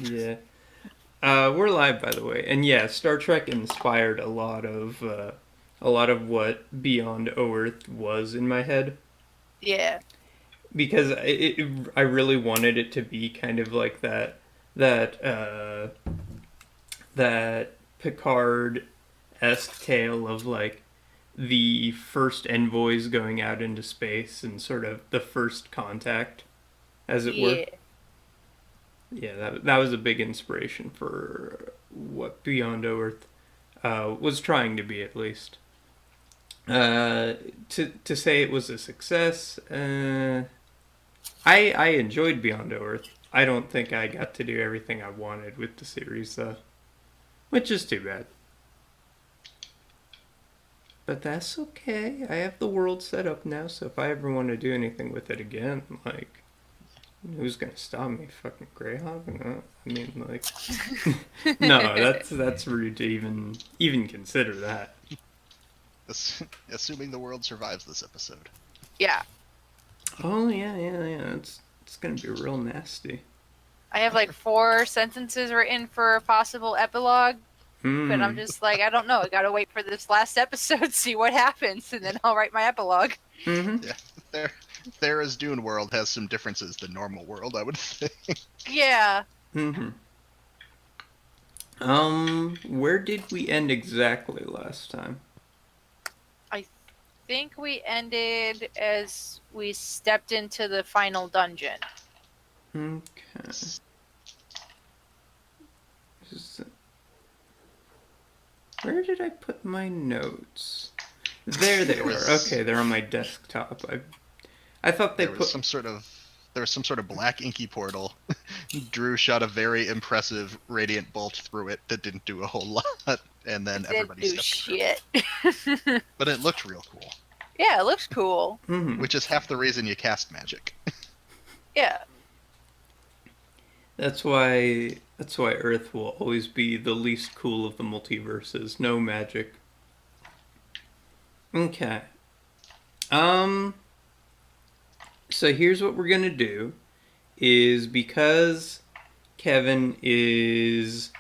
Yeah. We're live, by the way, and yeah, Star Trek inspired a lot of what Beyond Oerth was in my head Yeah. because I really wanted it to be kind of like that that Picard esque tale of like the first envoys going out into space and sort of the first contact, as it were. Yeah. Yeah, that was a big inspiration for what Beyond Earth was trying to be, at least. Uh, to say it was a success, I enjoyed Beyond Earth. I don't think I got to do everything I wanted with the series, though, which is too bad. But that's okay. I have the world set up now, so if I ever want to do anything with it again, like, who's gonna stop me? Fucking Greyhawk? No, I mean, like, no, that's rude to even consider that. Assuming the world survives this episode. Yeah. Oh yeah. It's gonna be real nasty. I have like 4 sentences written for a possible epilogue, but I'm Hmm. just like, I don't know. I gotta wait for this last episode, see what happens, and then I'll write my epilogue. Hmm. Yeah, there, Thera's Dune world has some differences than normal world, I would say. Yeah. Hmm. Where did we end exactly last time? I think we ended as we stepped into the final dungeon. Okay. Where did I put my notes? There they There were. was Okay, they're on my desktop. I thought they there was put. some sort of black inky portal. Drew shot a very impressive radiant bolt through it that didn't do a whole lot, and then It didn't everybody do stepped through. shit. But it looked real cool, Yeah, it looks cool. Hmm. which is half the reason you cast magic. Yeah. That's why Earth will always be the least cool of the multiverses. No magic. Okay. Um so here's what we're going to do is because Kevin is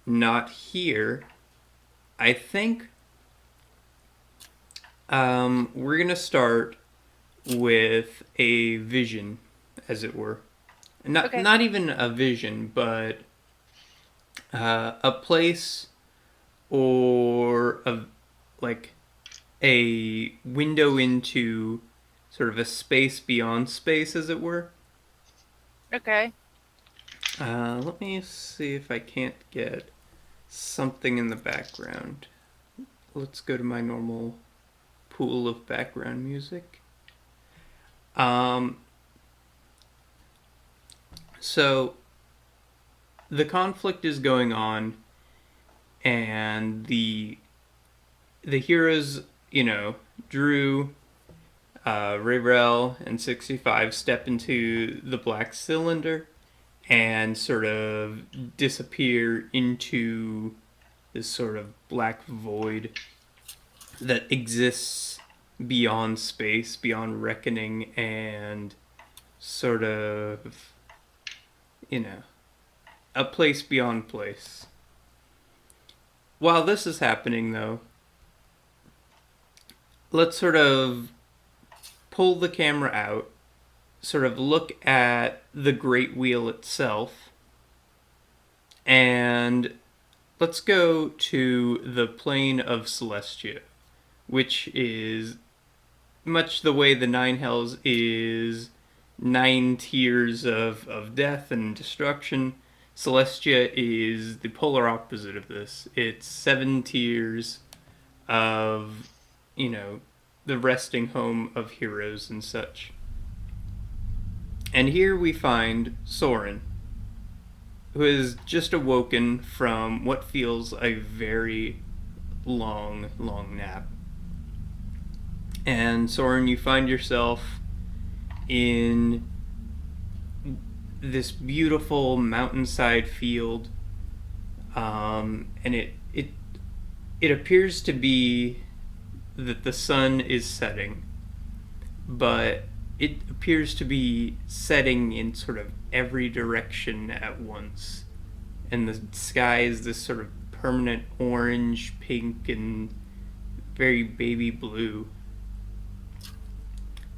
not here, I think we're going to start with a vision, as it were. Not Okay. not even a vision, but a place or like a window into sort of a space beyond space, as it were. Okay. Let me see if I can't get something in the background. Let's go to my normal pool of background music. Um, so the conflict is going on, and the heroes, Drew, Rayrel, and 65 step into the black cylinder and sort of disappear into this sort of black void that exists beyond space, beyond reckoning, and sort of, you know, a place beyond place. While this is happening, though, let's sort of pull the camera out, sort of look at the Great Wheel itself, and let's go to the plane of Celestia, which is much the way the Nine Hells is 9 tiers of death and destruction. Celestia is the polar opposite of this. It's 7 tiers of, you know, the resting home of heroes and such. And here we find Sorin, who has just awoken from what feels a very long nap. And Sorin, you find yourself in this beautiful mountainside field, and it appears to be that the sun is setting, but it appears to be setting in sort of every direction at once. And the sky is this sort of permanent orange, pink, and very baby blue.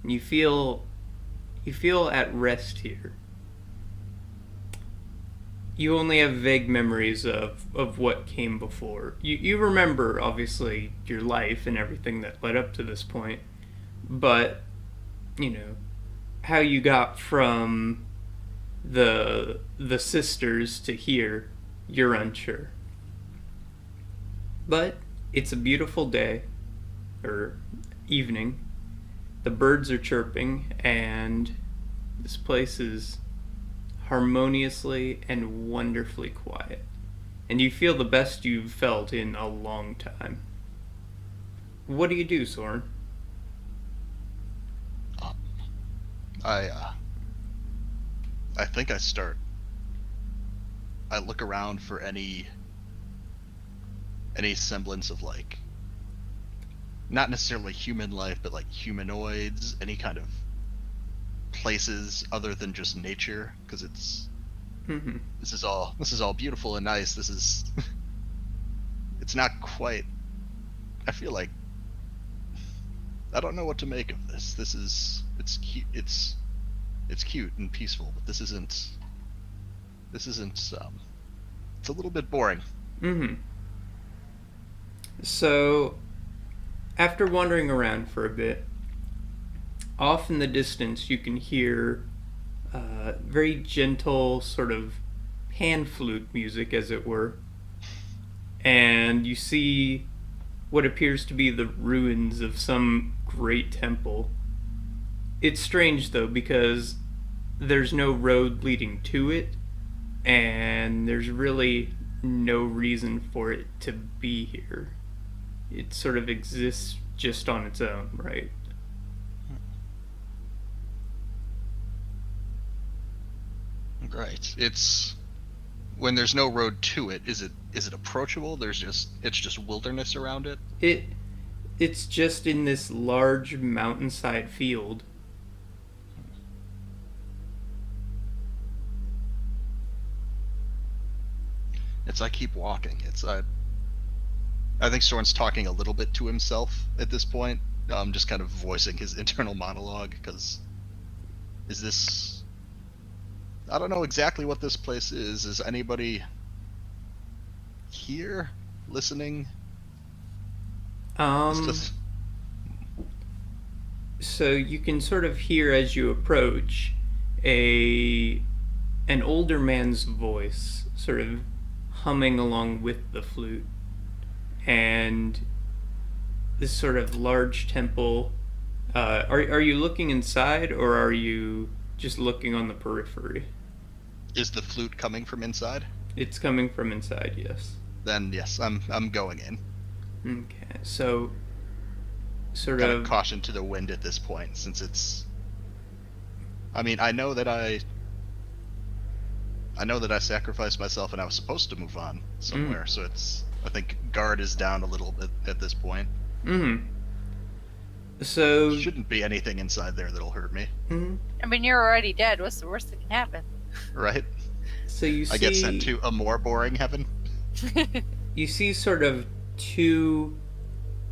And you feel at rest here. You only have vague memories of what came before. You remember, obviously, your life and everything that led up to this point, but, how you got from the sisters to here, you're unsure. But it's a beautiful day, or evening. The birds are chirping, and this place is harmoniously and wonderfully quiet. And you feel the best you've felt in a long time. What do you do, Sorin? I think I look around for any semblance of, like, not necessarily human life, but like humanoids, any kind of places other than just nature, because this is all beautiful and nice. This is it's not quite, I feel like I don't know what to make of this. It's cute, it's cute and peaceful, but this isn't it's a little bit boring. So after wandering around for a bit, off in the distance you can hear very gentle sort of pan flute music, as it were, and you see what appears to be the ruins of some great temple. It's strange, though, because there's no road leading to it, and there's really no reason for it to be here. It sort of exists just on its own, right? Right. It's when there's no road to it. Is it approachable? It's just wilderness around it. It's just in this large mountainside field. I keep walking. I think Soren's talking a little bit to himself at this point, just kind of voicing his internal monologue, because I don't know exactly what this place is. Is anybody here listening? So you can sort of hear as you approach an older man's voice sort of humming along with the flute, and this sort of large temple. Are you looking inside, or are you just looking on the periphery? Is the flute coming from inside? It's coming from inside, yes. Then yes, I'm going in. Okay, so sort Kind of of caution to the wind at this point, since it's. I mean, I know that I sacrificed myself and I was supposed to move on somewhere, so I think guard is down a little bit at this point. So Shouldn't be anything inside there that'll hurt me. I mean, you're already dead. What's the worst that can happen? Right? So you see, I get sent to a more boring heaven. you see sort of two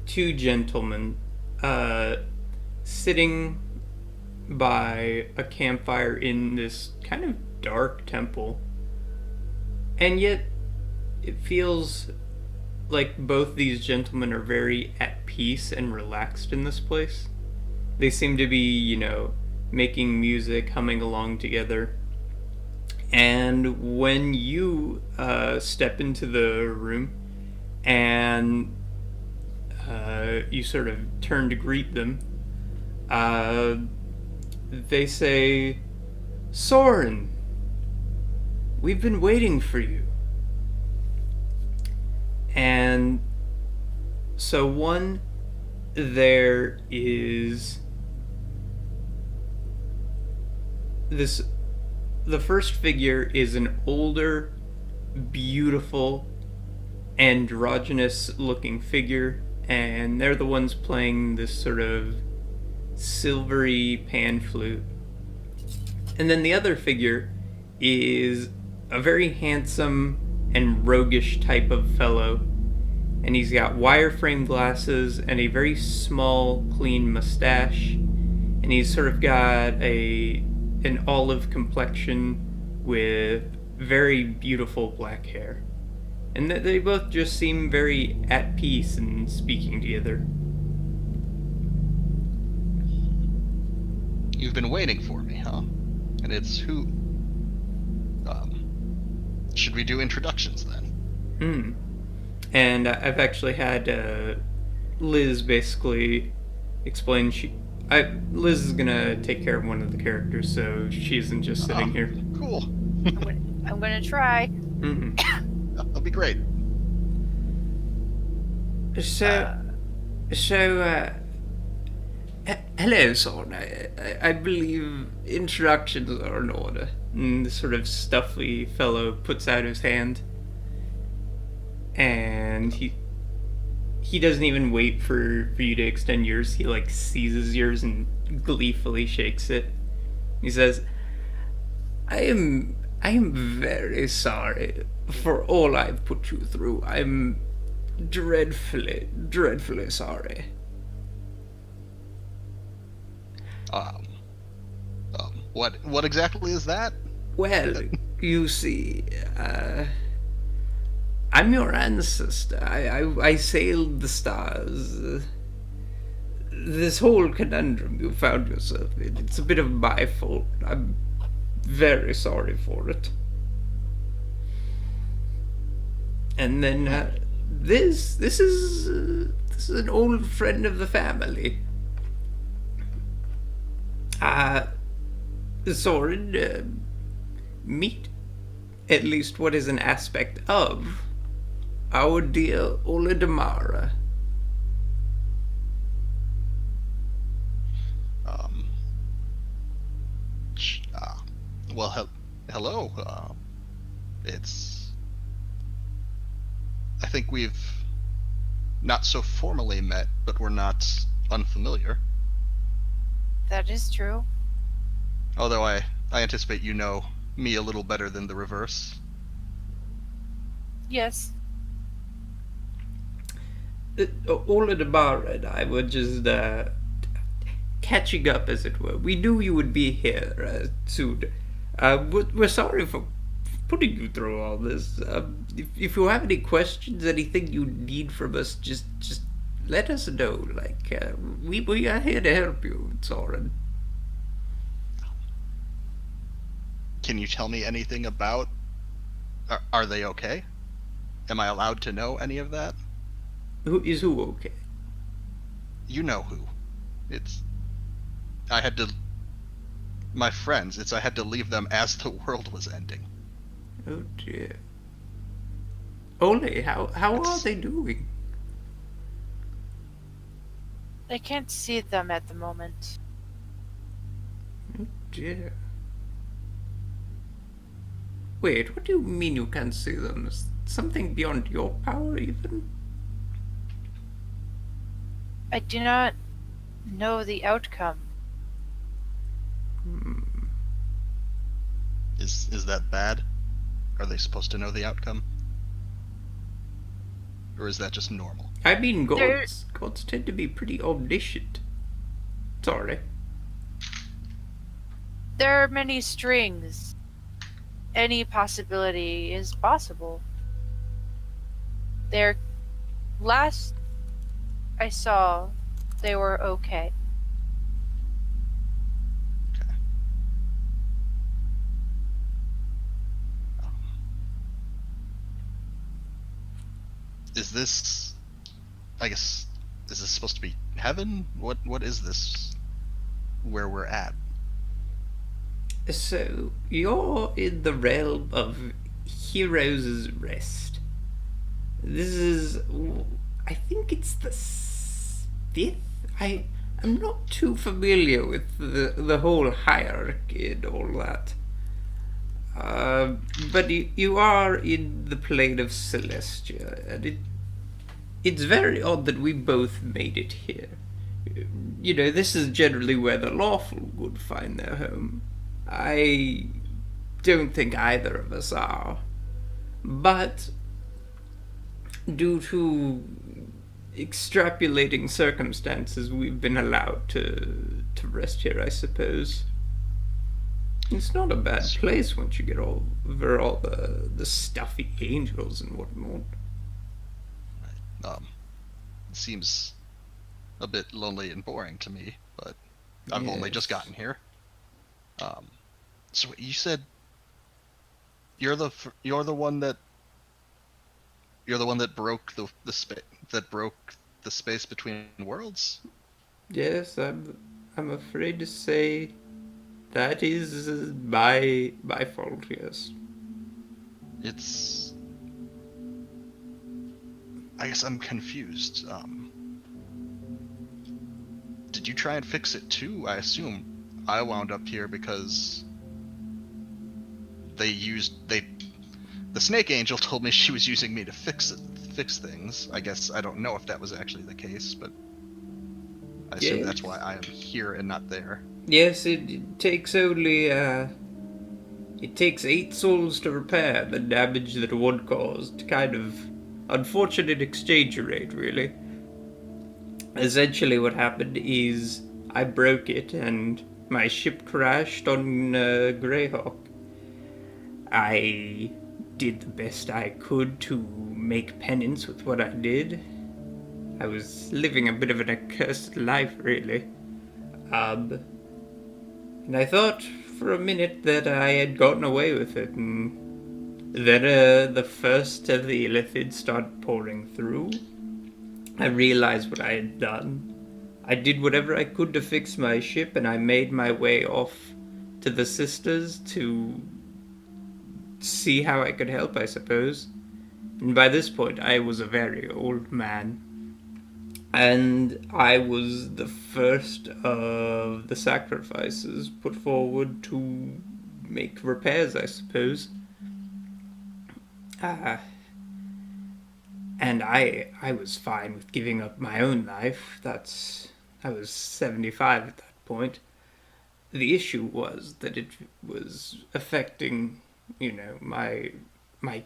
gentlemen sitting by a campfire in this kind of dark temple, and yet it feels like both these gentlemen are very at peace and relaxed in this place. They seem to be, making music, humming along together. And when you step into the room and you sort of turn to greet them, they say, "Sorin, we've been waiting for you." And so one there is this. The first figure is an older, beautiful, androgynous looking figure, and they're the ones playing this sort of silvery pan flute. And then the other figure is a very handsome and roguish type of fellow. And he's got wireframe glasses and a very small, clean mustache. And he's sort of got an olive complexion with very beautiful black hair. And they both just seem very at peace and speaking together. You've been waiting for me, huh? And it's who? Should we do introductions then? And I've actually had Liz basically explain Liz is gonna take care of one of the characters, so she isn't just sitting here. Cool. I'm gonna try. That'll be great. Hello, Sorin. I believe introductions are in order. And the sort of stuffy fellow puts out his hand, and he doesn't even wait for you to extend yours. He like seizes yours and gleefully shakes it. He says, I am very sorry for all I've put you through. I'm dreadfully sorry. What exactly is that? Well, you see, I'm your ancestor. I sailed the stars. This whole conundrum you found yourself in, it's a bit of my fault. I'm very sorry for it. And then, this is an old friend of the family. Sorin, meet at least what is an aspect of our dear Oladamara. Well, hello. I think we've not so formally met, but we're not unfamiliar. That is true. Although I anticipate you know me a little better than the reverse. Yes. Oladamara and I were just catching up, as it were. We knew you would be here soon. We're sorry for putting you through all this. If you have any questions, anything you need from us, just let us know. We are here to help you, Sorin. Can you tell me anything about? Are they okay? Am I allowed to know any of that? Who okay? You know who. I had to. My friends. I had to leave them as the world was ending. Oh dear. Ole, how are they doing? I can't see them at the moment. Oh dear. Wait, what do you mean you can't see them? Is something beyond your power, even? I do not know the outcome. Is that bad? Are they supposed to know the outcome? Or is that just normal? I mean, gods tend to be pretty omniscient. Sorry. There are many strings. Any possibility is possible. Last I saw, they were okay. Okay. Is this? I guess. Is this supposed to be heaven? What is this? Where we're at? So, you're in the realm of Heroes' Rest. This is... I think it's the 5th? I'm not too familiar with the whole hierarchy and all that. But you are in the plane of Celestia, and it's very odd that we both made it here. This is generally where the lawful would find their home. I don't think either of us are. But due to extrapolating circumstances, we've been allowed to rest here, I suppose. It's not a bad place once you get over all the stuffy angels and whatnot. It seems a bit lonely and boring to me, but I've only just gotten here. So you said you're the one that broke the space between worlds? Yes, I'm afraid to say that is my fault. Yes. I guess I'm confused. Did you try and fix it too? I assume I wound up here because the Snake Angel told me she was using me to fix things. I guess I don't know if that was actually the case, but I assume that's why I am here and not there. Yes, it takes only it takes 8 souls to repair the damage that one caused. Kind of unfortunate exchange rate, really. Essentially, what happened is I broke it and my ship crashed on Greyhawk. I did the best I could to make penance with what I did. I was living a bit of an accursed life, really. And I thought for a minute that I had gotten away with it, and then the first of the Illithid started pouring through. I realized what I had done. I did whatever I could to fix my ship, and I made my way off to the sisters to see how I could help, I suppose. And by this point, I was a very old man. And I was the first of the sacrifices put forward to make repairs, I suppose. And I was fine with giving up my own life. I was 75 at that point. The issue was that it was affecting, my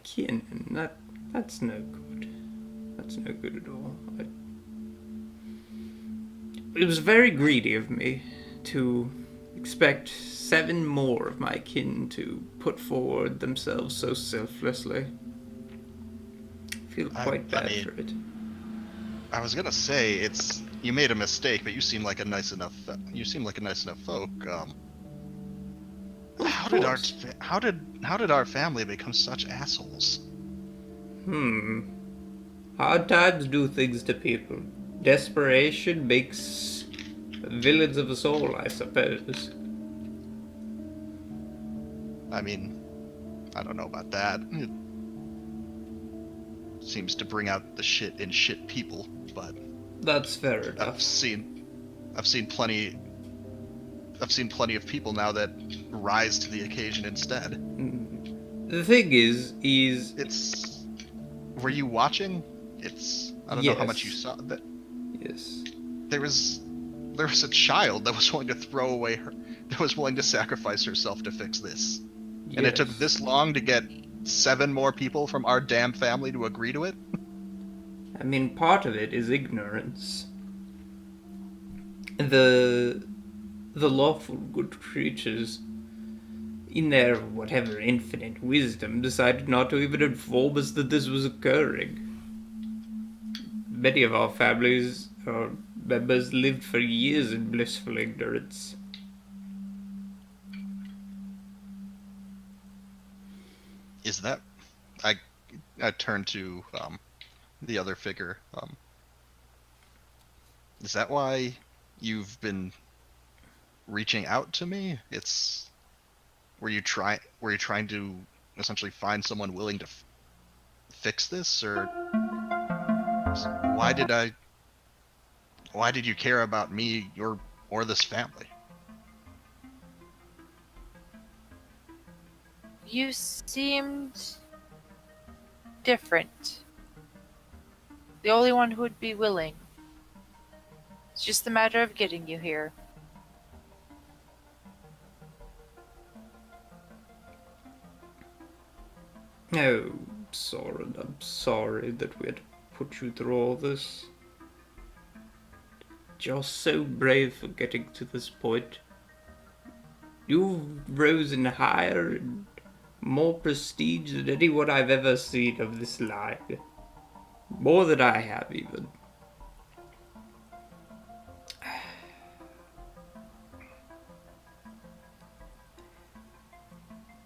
kin, and that's no good. That's no good at all. It was very greedy of me to expect 7 more of my kin to put forward themselves so selflessly. I feel quite bad for it. I was gonna say you made a mistake, but you seem like a nice enough folk. How did our family become such assholes? Hard times do things to people. Desperation makes villains of us all, I suppose. I mean, I don't know about that. It seems to bring out the shit in shit people, but that's fair enough. I've seen plenty of people now that rise to the occasion instead. The thing is were you watching? I don't know how much you saw that. Yes. There was a child that was willing to sacrifice herself to fix this. Yes. And it took this long to get 7 more people from our damn family to agree to it? I mean, part of it is ignorance. The lawful good creatures, in their whatever infinite wisdom, decided not to even inform us that this was occurring. Many of our families or members lived for years in blissful ignorance. Is that... I turned to the other figure. Is that why you've been reaching out to me? Were you trying to essentially find someone willing to fix this, or why did you care about me or this family? You seemed different. The only one who would be willing. It's just a matter of getting you here. Oh, Sorin, I'm sorry that we had to put you through all this. You're so brave for getting to this point. You've risen higher and more prestige than anyone I've ever seen of this line. More than I have, even.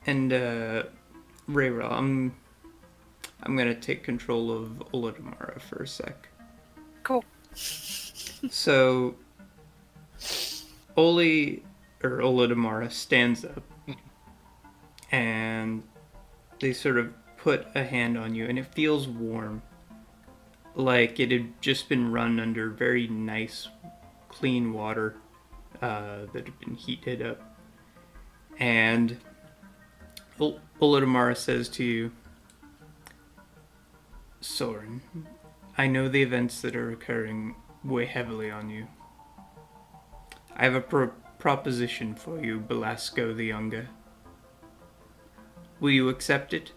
And, Rayra, I'm gonna take control of Olodamara for a sec. Cool. So, Olodamara stands up, and they sort of put a hand on you, and it feels warm. Like it had just been run under very nice, clean water that had been heated up. And Olodamara says to you, Sorin, I know the events that are occurring weigh heavily on you. I have a proposition for you, Belasco the Younger. Will you accept it?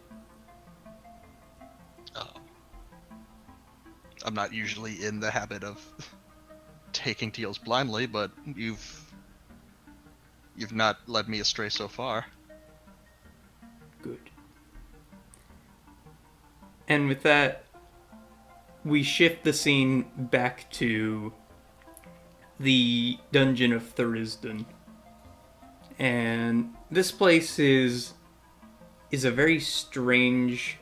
I'm not usually in the habit of taking deals blindly, but you've not led me astray so far. Good. And with that, we shift the scene back to the dungeon of Thurisdan. And this place is a very strange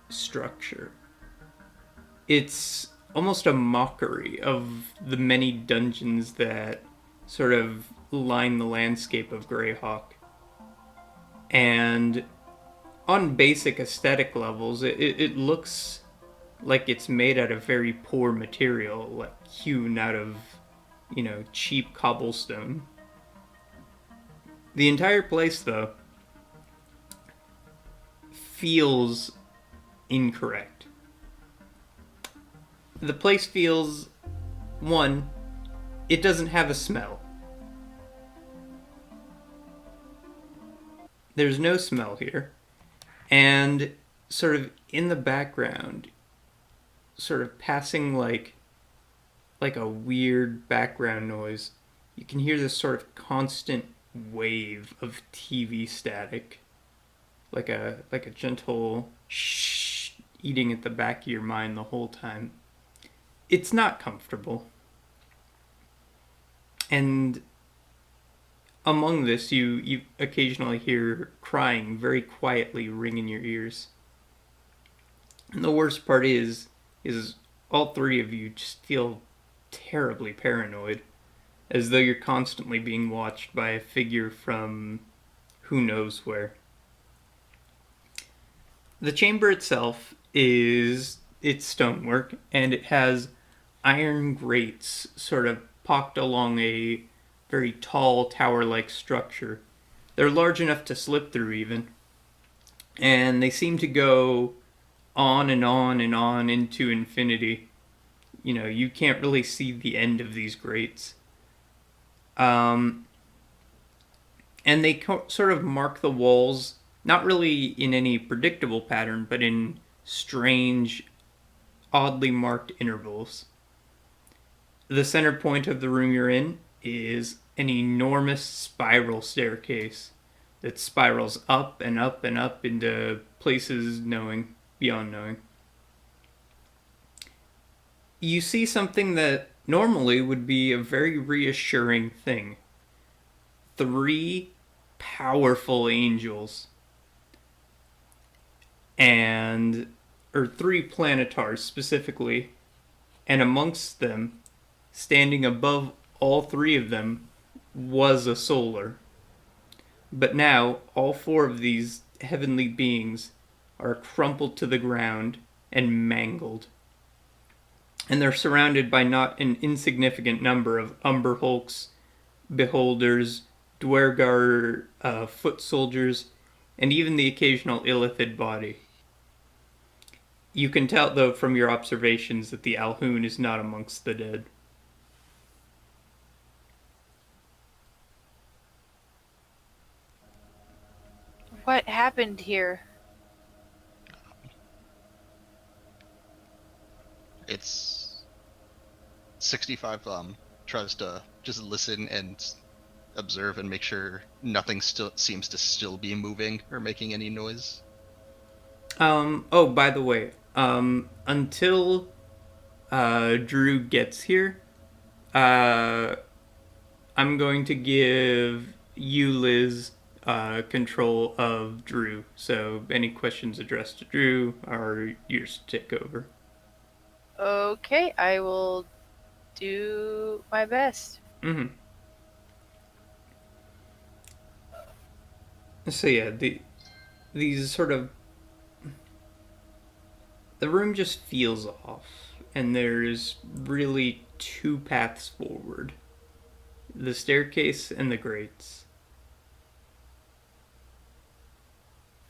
structure. It's almost a mockery of the many dungeons that sort of line the landscape of Greyhawk. And on basic aesthetic levels, it looks like it's made out of very poor material, like hewn out of, cheap cobblestone. The entire place, though, feels incorrect. The place feels, one, it doesn't have a smell. There's no smell here. And sort of in the background, sort of passing like a weird background noise, you can hear this sort of constant wave of TV static. Like a gentle shh eating at the back of your mind the whole time. It's not comfortable. And among this, you occasionally hear crying very quietly ring in your ears. And the worst part is all three of you just feel terribly paranoid, as though you're constantly being watched by a figure from who knows where. The chamber itself it's stonework, and it has iron grates sort of pocked along a very tall tower-like structure. They're large enough to slip through even, and they seem to go on and on and on into infinity. You can't really see the end of these grates. And they sort of mark the walls, not really in any predictable pattern, but in strange, oddly marked intervals. The center point of the room you're in is an enormous spiral staircase that spirals up and up and up into places beyond knowing. You see something that normally would be a very reassuring thing. 3 powerful angels. Or 3 planetars specifically. And amongst them, standing above all 3 of them, was a solar. But now, all 4 of these heavenly beings are crumpled to the ground and mangled. And they're surrounded by not an insignificant number of Umber Hulks, Beholders, Dwergar foot soldiers, and even the occasional Illithid body. You can tell, though, from your observations that the Alhoon is not amongst the dead. What happened here? It's 65 tries to just listen and observe and make sure nothing still seems to still be moving or making any noise. Oh, by the way, until Drew gets here, uh, I'm going to give you, Liz, control of Drew. So any questions addressed to Drew are yours to take over. Okay, I will do my best. Mm-hmm. So yeah, these sort of the room just feels off, and there's really two paths forward: the staircase and the grates.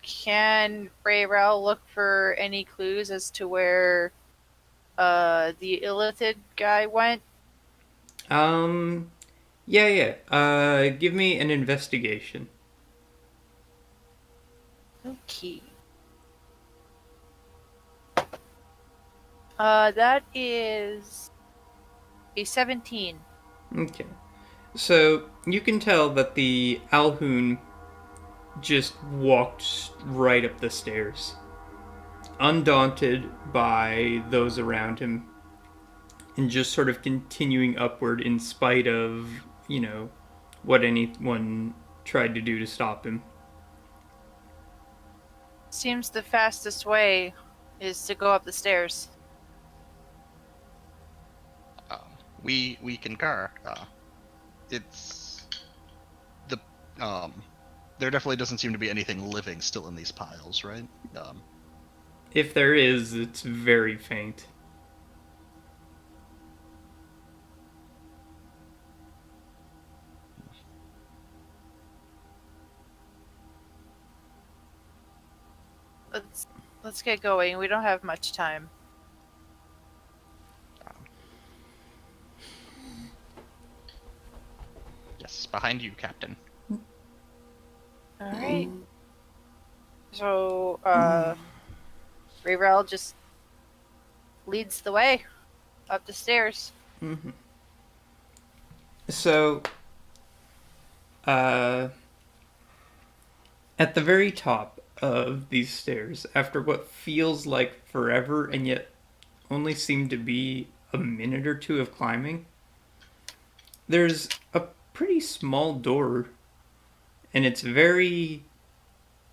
Can Rayrel look for any clues as to where the Illithid guy went? Yeah. Give me an investigation. Okay. That is a 17. Okay. So you can tell that the Alhoon just walked right up the stairs, undaunted by those around him, and just sort of continuing upward in spite of, what anyone tried to do to stop him. Seems the fastest way is to go up the stairs. We concur. It's the there definitely doesn't seem to be anything living still in these piles, right? If there is, it's very faint. Let's get going. We don't have much time. Yes, behind you, Captain. All right. So, Rayrel just leads the way up the stairs. Mm-hmm. So, at the very top of these stairs, after what feels like forever and yet only seemed to be a minute or two of climbing, there's a pretty small door, and it's very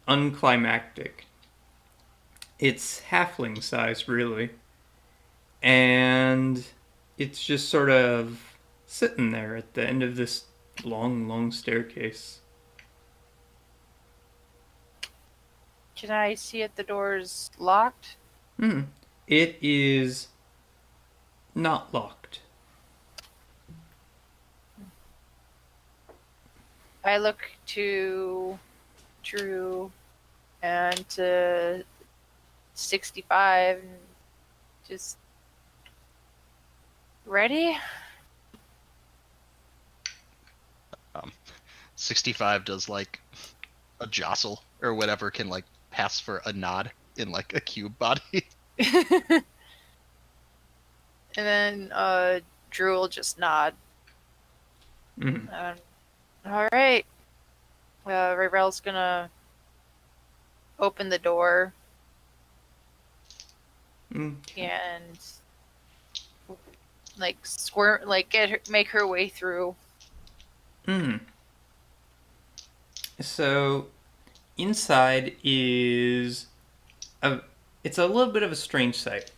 unclimactic. It's halfling size, really, and it's just sort of sitting there at the end of this long staircase. Can I see if the door's locked? It is not locked. I look to Drew and to 65 and just ready? 65 does like a jostle or whatever, can like pass for a nod in like a cube body. And then Drew will just nod. Mm-hmm. All right. Rayrel's gonna open the door and like squirm, like make her way through. So, inside is it's a little bit of a strange sight.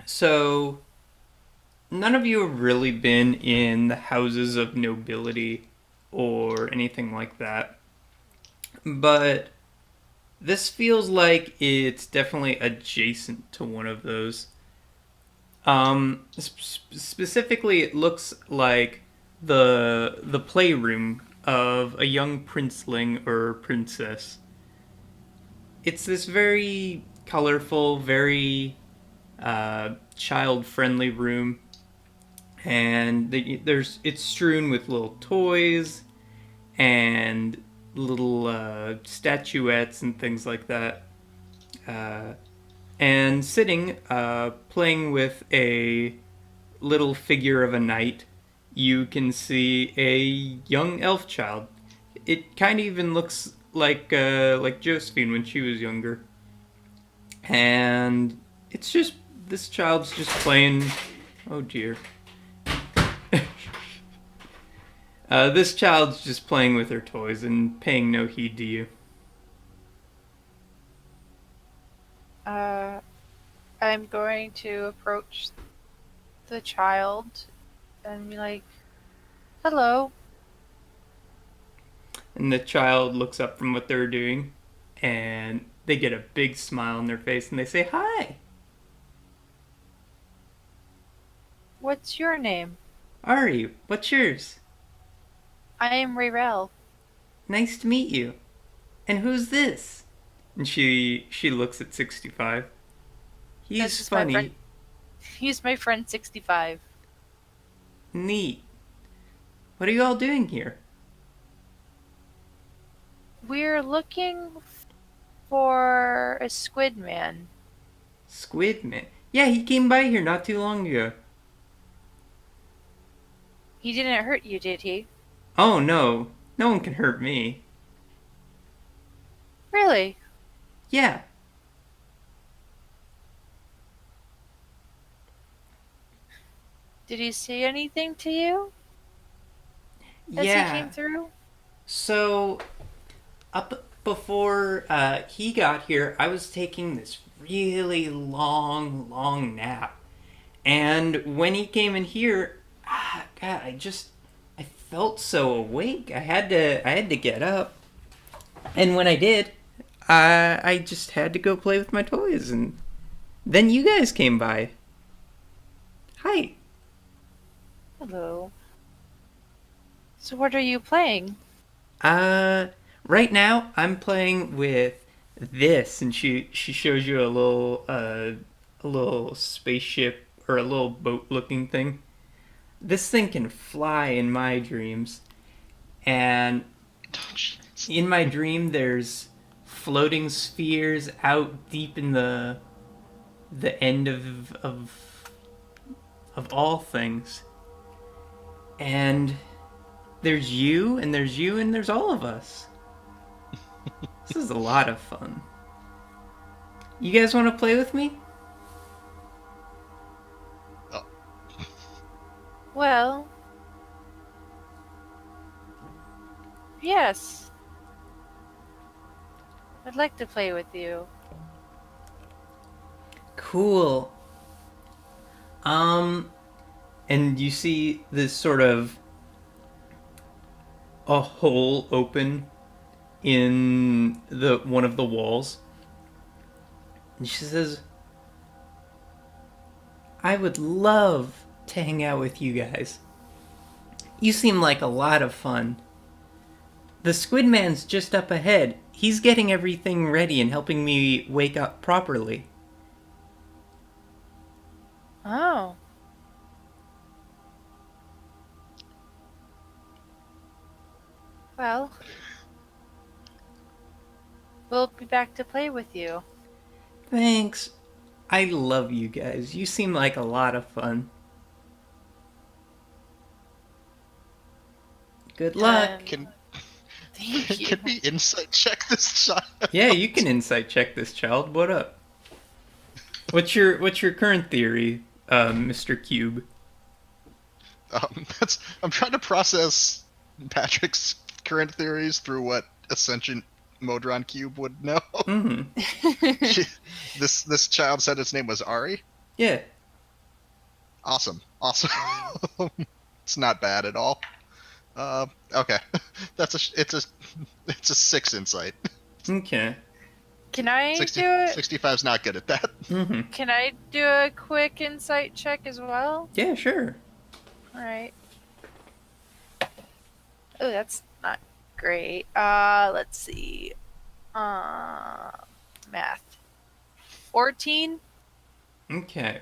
So, none of you have really been in the houses of nobility or anything like that. But this feels like it's definitely adjacent to one of those. Specifically, it looks like the playroom of a young princeling or princess. It's this very colorful, very child-friendly room, and it's strewn with little toys and little statuettes and things like that. And sitting, playing with a little figure of a knight, you can see a young elf child. It kind of even looks like Josephine when she was younger. And it's just this child's just playing. Oh dear. This child's just playing with her toys and paying no heed to you. I'm going to approach the child and be like, "Hello." And the child looks up from what they're doing and they get a big smile on their face and they say, "Hi, What's your name? Ari, what's yours? I am Rayrel. Nice to meet you. And who's this?" And she looks at 65. This He's is my funny. friend. He's my friend 65. Neat. What are you all doing here? We're looking for a squid man. Squid Man. Yeah, he came by here not too long ago. He didn't hurt you, did he? Oh no. No one can hurt me. Really? Yeah. Did he say anything to you as he Yeah. came through? So, up before he got here, I was taking this really long nap. And when he came in here, God, I felt so awake. I had to get up. And when I did, I just had to go play with my toys. And then you guys came by. Hi. Hello. So what are you playing? Right now I'm playing with this, and she shows you a little spaceship or a little boat looking thing. This thing can fly in my dreams, and in my dream there's floating spheres out deep in the end of all things, and there's you, and there's you, and there's all of us. This is a lot of fun. You guys want to play with me? Oh, Well, yes. I'd like to play with you. Cool. And you see this sort of a hole open in the one of the walls. And she says, "I would love to hang out with you guys. You seem like a lot of fun. The Squid Man's just up ahead. He's getting everything ready and helping me wake up properly." Oh. Well, we'll be back to play with you. Thanks. I love you guys. You seem like a lot of fun. Good luck. can Thank you. can we insight check this child? Yeah, you can insight check this child. What up? What's your current theory, Mr. Cube? I'm trying to process Patrick's current theories through what Ascension Modron Cube would know. Mm-hmm. This child said its name was Ari. Yeah. Awesome. It's not bad at all. Okay, it's a 6 insight. Okay. Can I 60, do it? 65's not good at that. Mm-hmm. Can I do a quick insight check as well? Yeah, sure. Alright. Oh, that's not great. Let's see. Math. 14? Okay.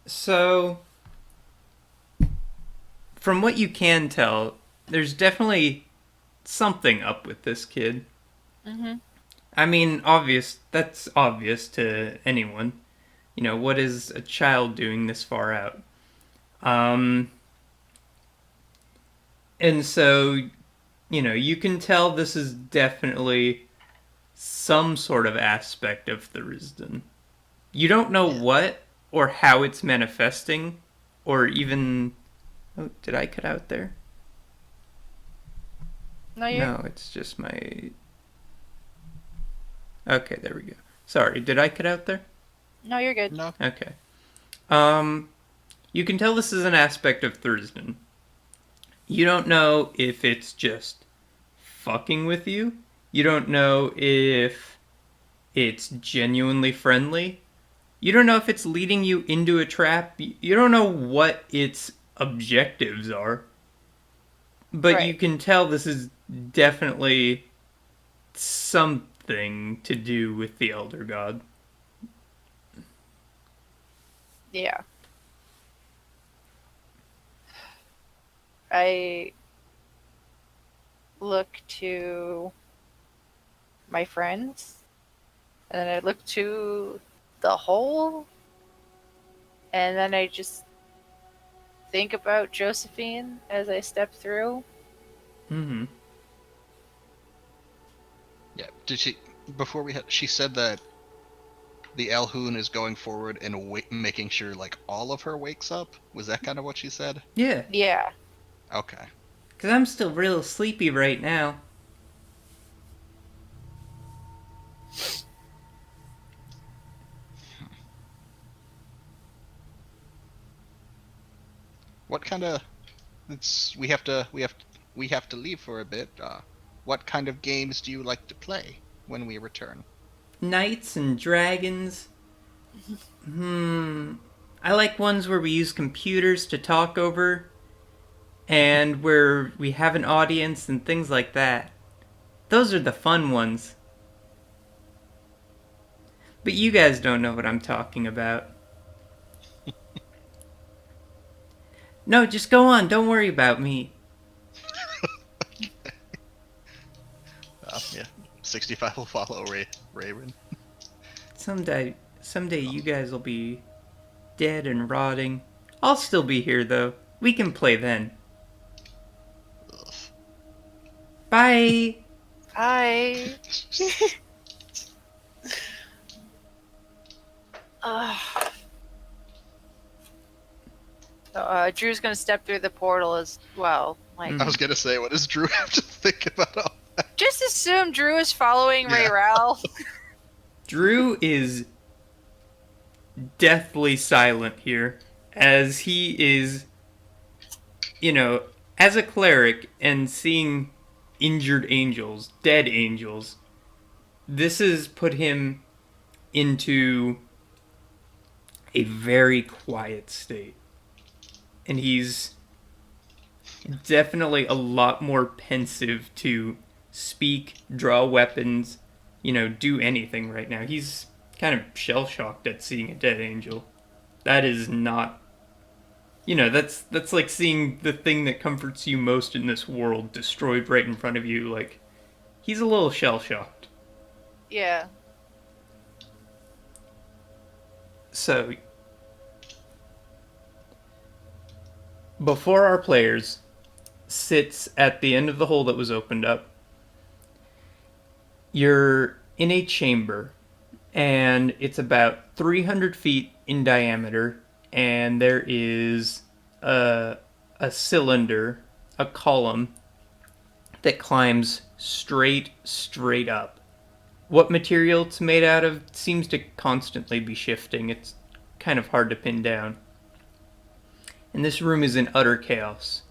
So, from what you can tell, there's definitely something up with this kid. Mm-hmm. I mean, that's obvious to anyone. You know, what is a child doing this far out? And so, you know, you can tell this is definitely some sort of aspect of the Risden. You don't know what or how it's manifesting, or even... Oh, did I cut out there? No, it's just my... Okay, there we go. Sorry, did I cut out there? No, you're good. No. Okay. You can tell this is an aspect of Thurston. You don't know if it's just fucking with you. You don't know if it's genuinely friendly. You don't know if it's leading you into a trap. You don't know what its objectives are. But you can tell this is definitely something to do with the Elder God. Yeah. I look to my friends, and then I look to the hole, and then I just think about Josephine as I step through. Mm-hmm. Yeah. Did she before we had? She said that the Elhoon is going forward and making sure like all of her wakes up. Was that kind of what she said? Yeah. Yeah. Okay. Because I'm still real sleepy right now. What kind of? We have to leave for a bit. What kind of games do you like to play when we return? Knights and dragons. I like ones where we use computers to talk over, and where we have an audience and things like that. Those are the fun ones. But you guys don't know what I'm talking about. No, just go on. Don't worry about me. Yeah. 65 will follow Raven. Someday you guys will be dead and rotting. I'll still be here, though. We can play then. Ugh. Bye! Hi. So, Drew's gonna step through the portal as well. Like, I was gonna say, what does Drew have to think about all that? just assume Drew is following Ray Yeah. Ralph. Drew is deathly silent here, as he is, you know, as a cleric and seeing injured angels, dead angels, this has put him into a very quiet state. And he's definitely a lot more pensive to speak, draw weapons, you know, do anything right now. He's kind of shell-shocked at seeing a dead angel. That is not... You know, that's like seeing the thing that comforts you most in this world destroyed right in front of you. Like, he's a little shell-shocked. Yeah. So, before our players sits at the end of the hole that was opened up, you're in a chamber, and it's about 300 feet in diameter, and there is a cylinder, a column, that climbs straight up. What material it's made out of seems to constantly be shifting. It's kind of hard to pin down. And this room is in utter chaos.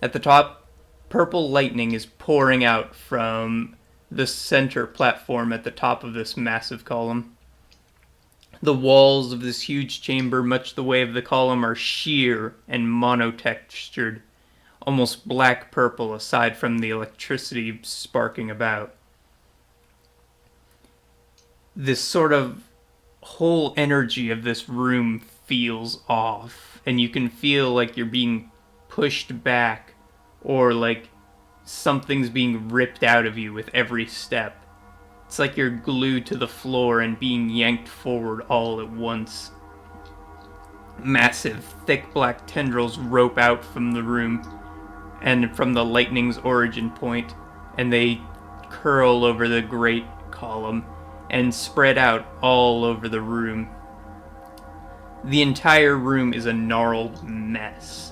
At the top, purple lightning is pouring out from the center platform at the top of this massive column. The walls of this huge chamber, much the way of the column, are sheer and monotextured, almost black purple aside from the electricity sparking about. This sort of whole energy of this room feels off, and you can feel like you're being pushed back, or like something's being ripped out of you with every step. It's like you're glued to the floor and being yanked forward all at once. Massive, thick black tendrils rope out from the room and from the lightning's origin point, and they curl over the great column and spread out all over the room. The entire room is a gnarled mess.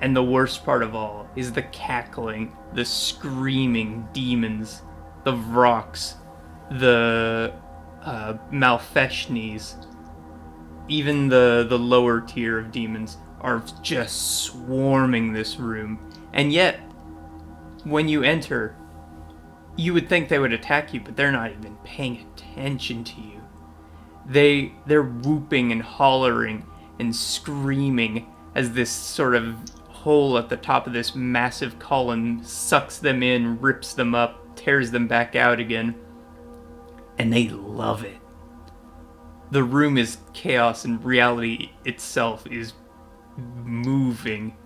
And the worst part of all is the cackling, the screaming demons, the Vroks, the Malfeshnis, even the lower tier of demons are just swarming this room. And yet, when you enter, you would think they would attack you, but they're not even paying attention to you. They're whooping and hollering and screaming as this sort of hole at the top of this massive column sucks them in, rips them up, tears them back out again. And they love it. The room is chaos and reality itself is moving.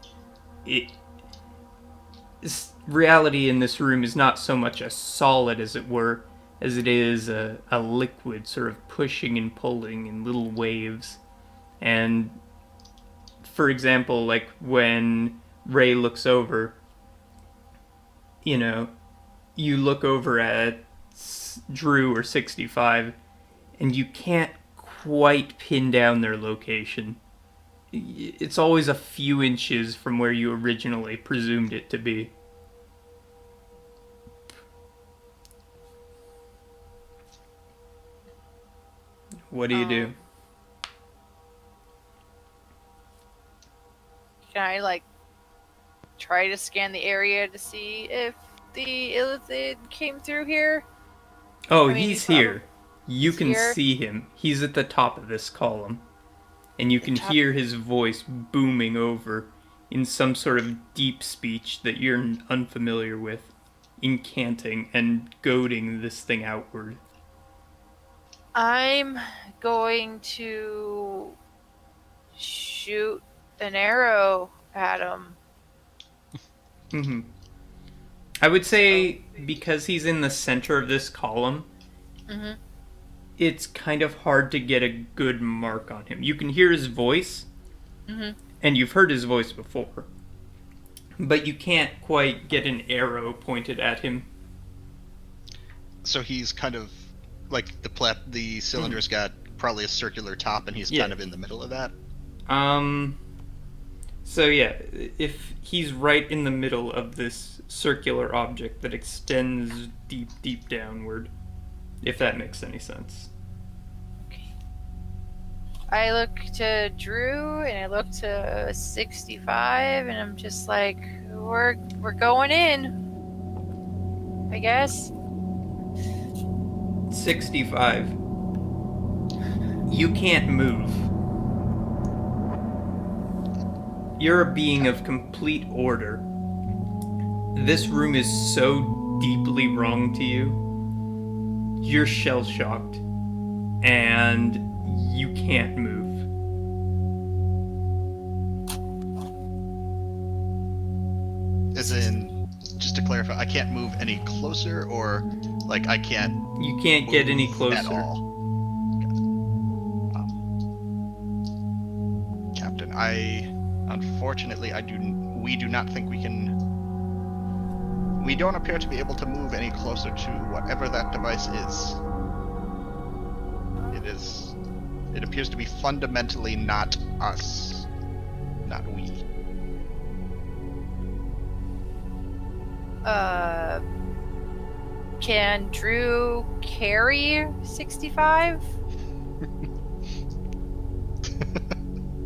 Reality in this room is not so much a solid, as it were, as it is a liquid sort of pushing and pulling in little waves. And for example, like when Ray looks over, you look over at Drew or 65 and you can't quite pin down their location. It's always a few inches from where you originally presumed it to be. What do you do? Can I, try to scan the area to see if the Illithid came through here? Oh, he's here. You He's can here? see him. He's at the top of this column. And you can hear his voice booming over in some sort of deep speech that you're unfamiliar with, incanting and goading this thing outward. I'm going to shoot an arrow at him. Mm-hmm. I would say because he's in the center of this column, Mm-hmm. it's kind of hard to get a good mark on him. You can hear his voice, Mm-hmm. and you've heard his voice before, but you can't quite get an arrow pointed at him. So he's kind of like the cylinder's got probably a circular top, and he's kind of in the middle of that. So yeah, if he's right in the middle of this circular object that extends deep, deep downward, if that makes any sense. Okay. I look to Drew and I look to 65 and I'm just like, we're going in, I guess. 65. You can't move. You're a being of complete order. This room is so deeply wrong to you. You're shell-shocked. And you can't move. As in, just to clarify, I can't move any closer, or I can't. You can't get any closer. At all. Captain, unfortunately, we do not think we can. We don't appear to be able to move any closer to whatever that device is. It appears to be fundamentally not us, not we. Can Drew carry 65?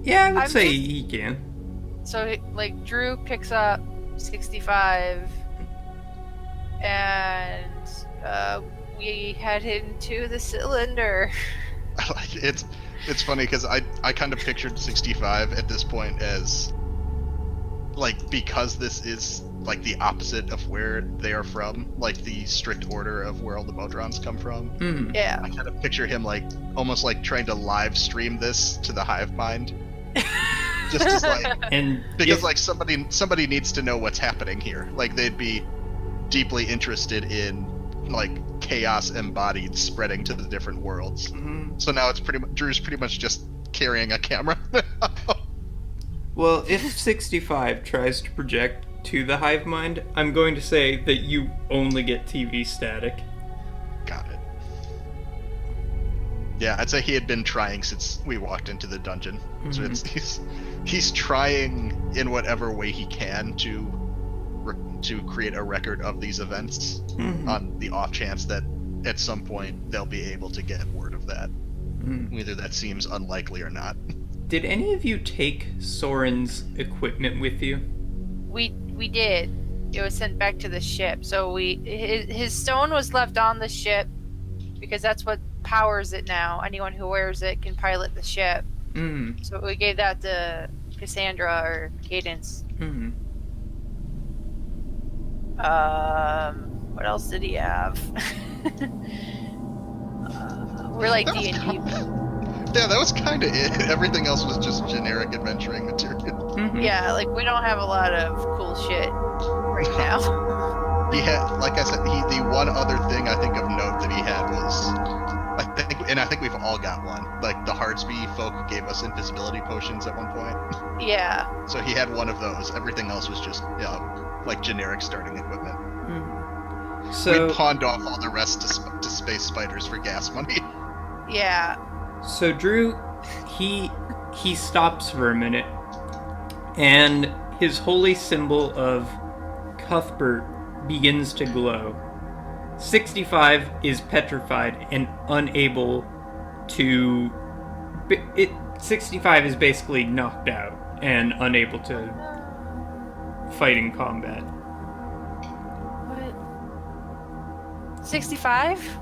Yeah, I would I'm say just- he can. So, Drew picks up 65, and we head into the cylinder. It's funny because I kind of pictured 65 at this point as because this is the opposite of where they are from, the strict order of where all the Modrons come from. Mm. Yeah. I kind of picture him almost trying to live stream this to the hive mind. Just as like, And because like somebody needs to know what's happening here. Like they'd be deeply interested in like chaos embodied spreading to the different worlds. So now it's Drew's pretty much just carrying a camera. well, if 65 tries to project to the hive mind, I'm going to say that you only get TV static. Got it. Yeah, I'd say he had been trying since we walked into the dungeon. So he's trying in whatever way he can to create a record of these events on the off chance that at some point they'll be able to get word of that. Whether that seems unlikely or not. Did any of you take Sorin's equipment with you? We did. It was sent back to the ship. So his stone was left on the ship because that's what powers it now. Anyone who wears it can pilot the ship. So we gave that to Cassandra or Cadence. What else did he have? We're like D&D. Yeah, that was kind of it. Everything else was just generic adventuring material. Yeah, like we don't have a lot of cool shit right now. He had, like I said, the one other thing I think of note that he had was, I think we've all got one. Like the Heartsby folk gave us invisibility potions at one point. Yeah. So he had one of those. Everything else was just like generic starting equipment. So we pawned off all the rest to space spiders for gas money. Yeah. So Drew, he stops for a minute, and his holy symbol of Cuthbert begins to glow. 65 is petrified and unable to... 65 is basically knocked out and unable to fight in combat. What? 65?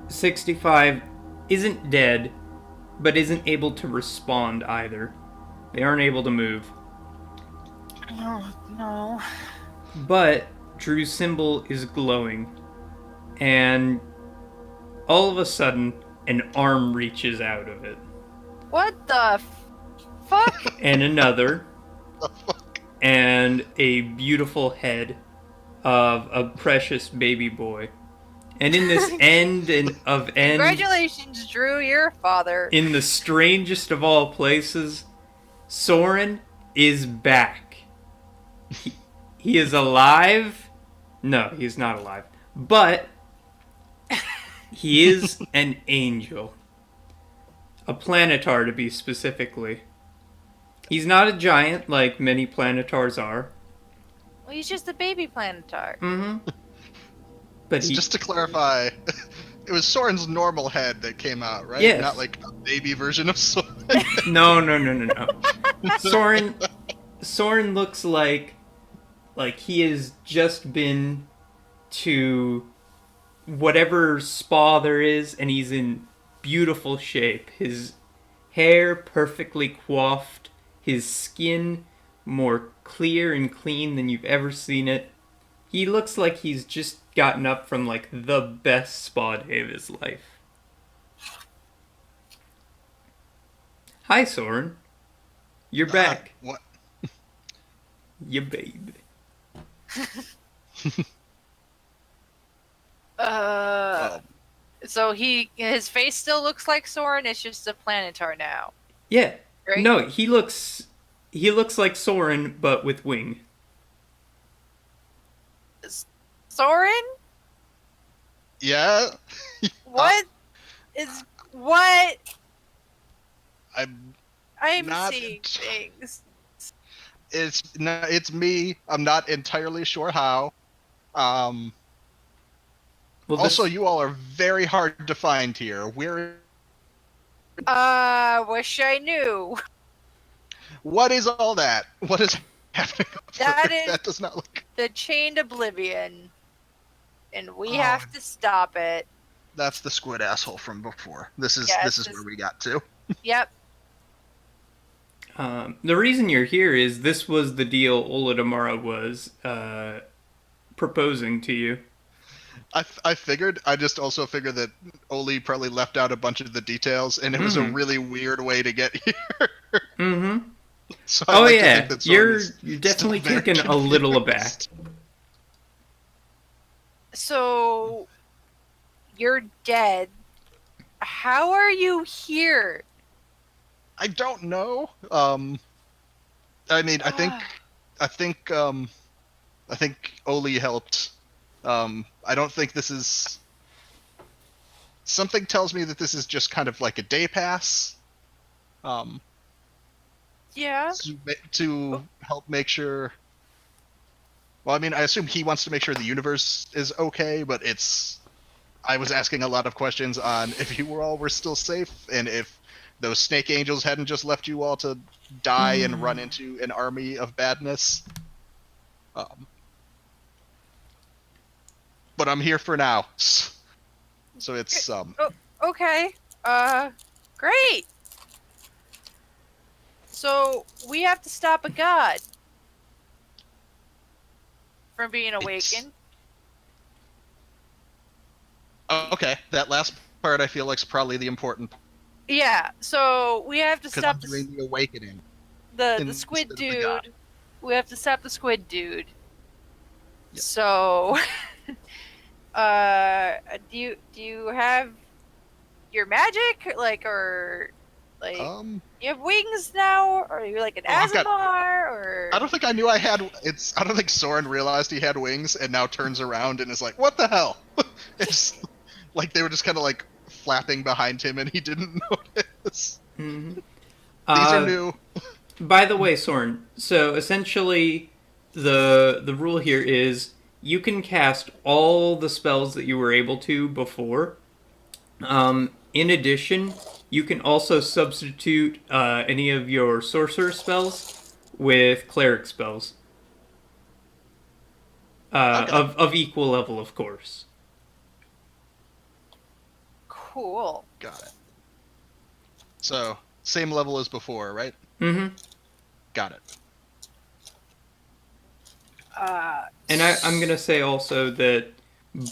65 isn't dead, but isn't able to respond either. They aren't able to move. No. But Drew's symbol is glowing, and all of a sudden, an arm reaches out of it. What the fuck? And another. And a beautiful head of a precious baby boy. And in this end. Congratulations, Drew, you're a father. In the strangest of all places, Sorin is back. He is alive. No, he's not alive. But he is an angel. A planetar, to be specifically. He's not a giant like many planetars are. Well, he's just a baby planetar. But just to clarify, it was Soren's normal head that came out, right? Yes. Not like a baby version of Soren. No. Sorin looks like he has just been to whatever spa there is, and he's in beautiful shape. His hair perfectly coiffed, his skin more clear and clean than you've ever seen it. He looks like he's just gotten up from like the best spa day of his life. Hi, Sorin. You're back. What? You baby. So his face still looks like Sorin. It's just a planetar now. Yeah. Right? No, he looks like Sorin, but with wing. Sorin? Yeah. What? What? I'm not seeing things. It's me. I'm not entirely sure how. Well, also, you all are very hard to find here. Where? Wish I knew. What is all that? What is happening? That does not look. The Chained Oblivion, and we have to stop it. That's the squid asshole from before. This is where we got to. Yep. The reason you're here is this was the deal Oladamara was proposing to you. I figured. I just also figured that Oli probably left out a bunch of the details, and it was a really weird way to get here. Mm-hmm. So I Oh like to think yeah, that Sorin is you're still definitely very taken a little confused. aback. So, you're dead. How are you here? I don't know. I mean, I think, I think Oli helped. I don't think this is. Something tells me that this is just kind of like a day pass. Um, Yeah. to help make sure. Well, I mean, I assume he wants to make sure the universe is okay, but it's. I was asking a lot of questions on if you all were still safe and if those snake angels hadn't just left you all to die and run into an army of badness. But I'm here for now. So it's Oh, okay. Great. So we have to stop a god from being awakened. Okay, that last part I feel like is probably the important part. Yeah. So we have to Because stop I'm doing the awakening. the squid instead of the god. dude. We have to stop the squid dude. Yep. So, do you have your magic, like, or like you have wings now, or are you like an Azamar, or I don't think I knew I had. I don't think Sorin realized he had wings, and now turns around and is like, "What the hell?" It's like they were just kind of like flapping behind him, and he didn't notice. Mm-hmm. These are new. By the way, Soren, so essentially the rule here is you can cast all the spells that you were able to before. In addition, you can also substitute any of your sorcerer spells with cleric spells. Okay. Of equal level, of course. cool? Got it. So same level as before, right? Mm-hmm. Got it. And I'm gonna say also that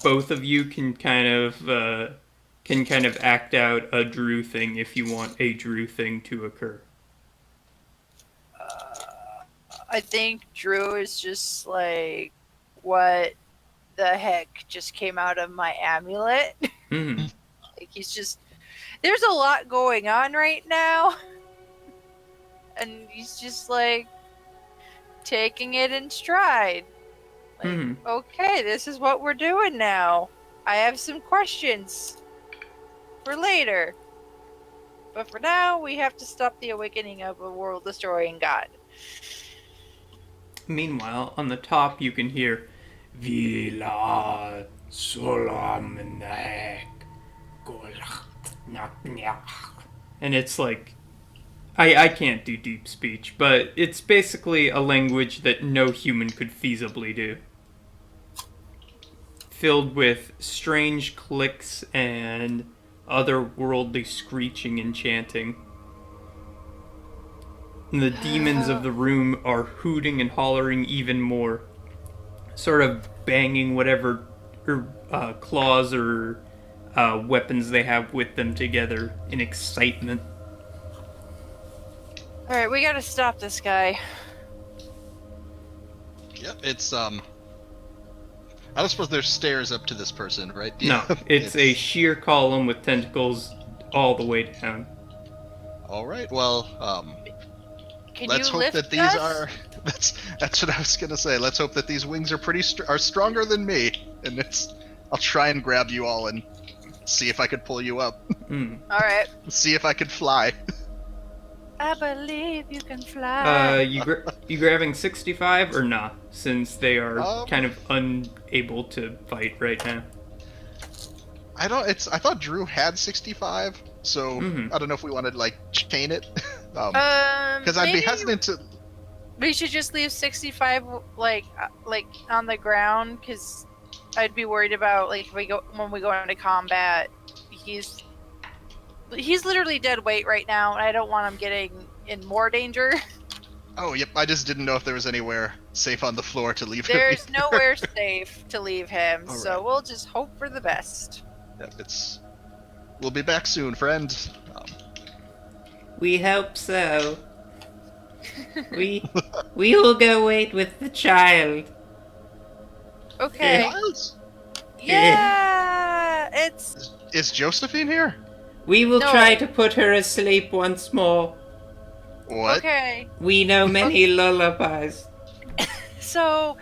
both of you can kind of act out a Drew thing if you want a Drew thing to occur. I think Drew is just like, what the heck just came out of my amulet? Mm-hmm. Like, he's just, there's a lot going on right now, and he's just like taking it in stride. Like, okay, this is what we're doing now. I have some questions for later, but for now, we have to stop the awakening of a world-destroying god. Meanwhile, on the top, you can hear Vila Solamnek. And it's like, I can't do deep speech, but it's basically a language that no human could feasibly do. Filled with strange clicks and otherworldly screeching and chanting. And the demons of the room are hooting and hollering even more, sort of banging whatever claws or weapons they have with them together in excitement. Alright, we gotta stop this guy. Yep, it's I don't suppose there's stairs up to this person, right? No, it's a sheer column with tentacles all the way down. All right, well, Can let's you hope lift that these us? are. That's what I was gonna say. Let's hope that these wings are are stronger than me, and I'll try and grab you all and see if I could pull you up. Alright. See if I could fly. I believe you can fly. You grabbing 65 or not? Since they are kind of unable to fight right now. I thought Drew had 65, so I don't know if we wanted to like chain it. Because I'd be hesitant to. We should just leave 65 like on the ground, because I'd be worried about like when we go into combat. He's literally dead weight right now, and I don't want him getting in more danger. Oh, yep. I just didn't know if there was anywhere safe on the floor to leave him. There's either. nowhere safe to leave him, All so right. we'll just hope for the best. Yep, We'll be back soon, friend. We hope so. We will go wait with the child. Okay. Giles? Yeah, it's Is Josephine here? We will No. try to put her asleep once more. What? okay. We know many lullabies. So,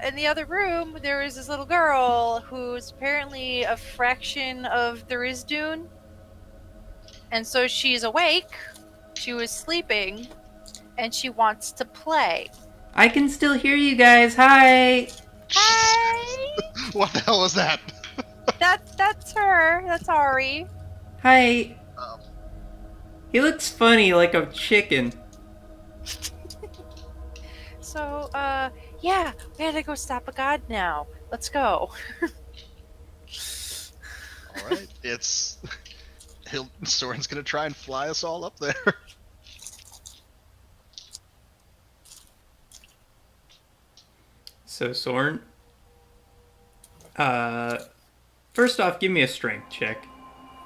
in the other room, there is this little girl who's apparently a fraction of the Rizdun. And so she's awake, she was sleeping, and she wants to play. I can still hear you guys. Hi. Hi! What the hell was that? That's her. That's Ari. Hi. Um, He looks funny like a chicken. So, yeah, we gotta go stop a god now. Let's go. all right. Soren's gonna try and fly us all up there. So, Sorin. First off, give me a strength check.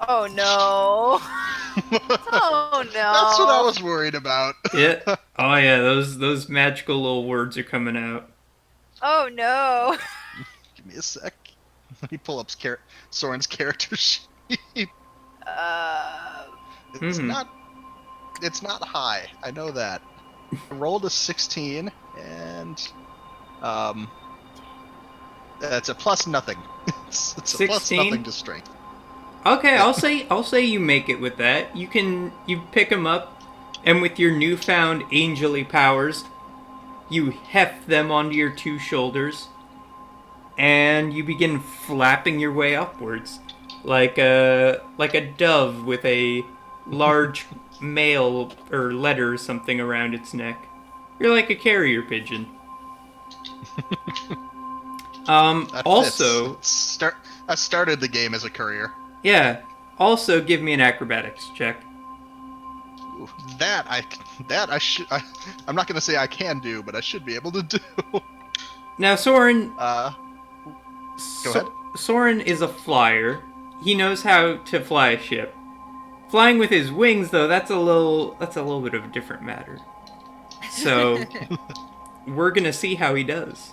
Oh no. Oh no. That's what I was worried about. Yeah. Oh yeah, those magical little words are coming out. Oh no. Give me a sec. Let me pull up Soren's character sheet. It's Hmm. not. It's not high. I know that. I rolled a 16, and that's a plus nothing. It's a plus 16? nothing to strength. Okay, I'll say you make it with that. You pick him up, and with your newfound angelly powers, you heft them onto your two shoulders, and you begin flapping your way upwards, like a dove with a large mail or letter or something around its neck. You're like a carrier pigeon. That Also, fits. I started the game as a courier. yeah. Also, give me an acrobatics check. Ooh, I'm not gonna say I can do, but I should be able to do. Now, Sorin, Go ahead. Sorin is a flyer. He knows how to fly a ship. Flying with his wings, though, that's a little bit of a different matter. So, we're gonna see how he does.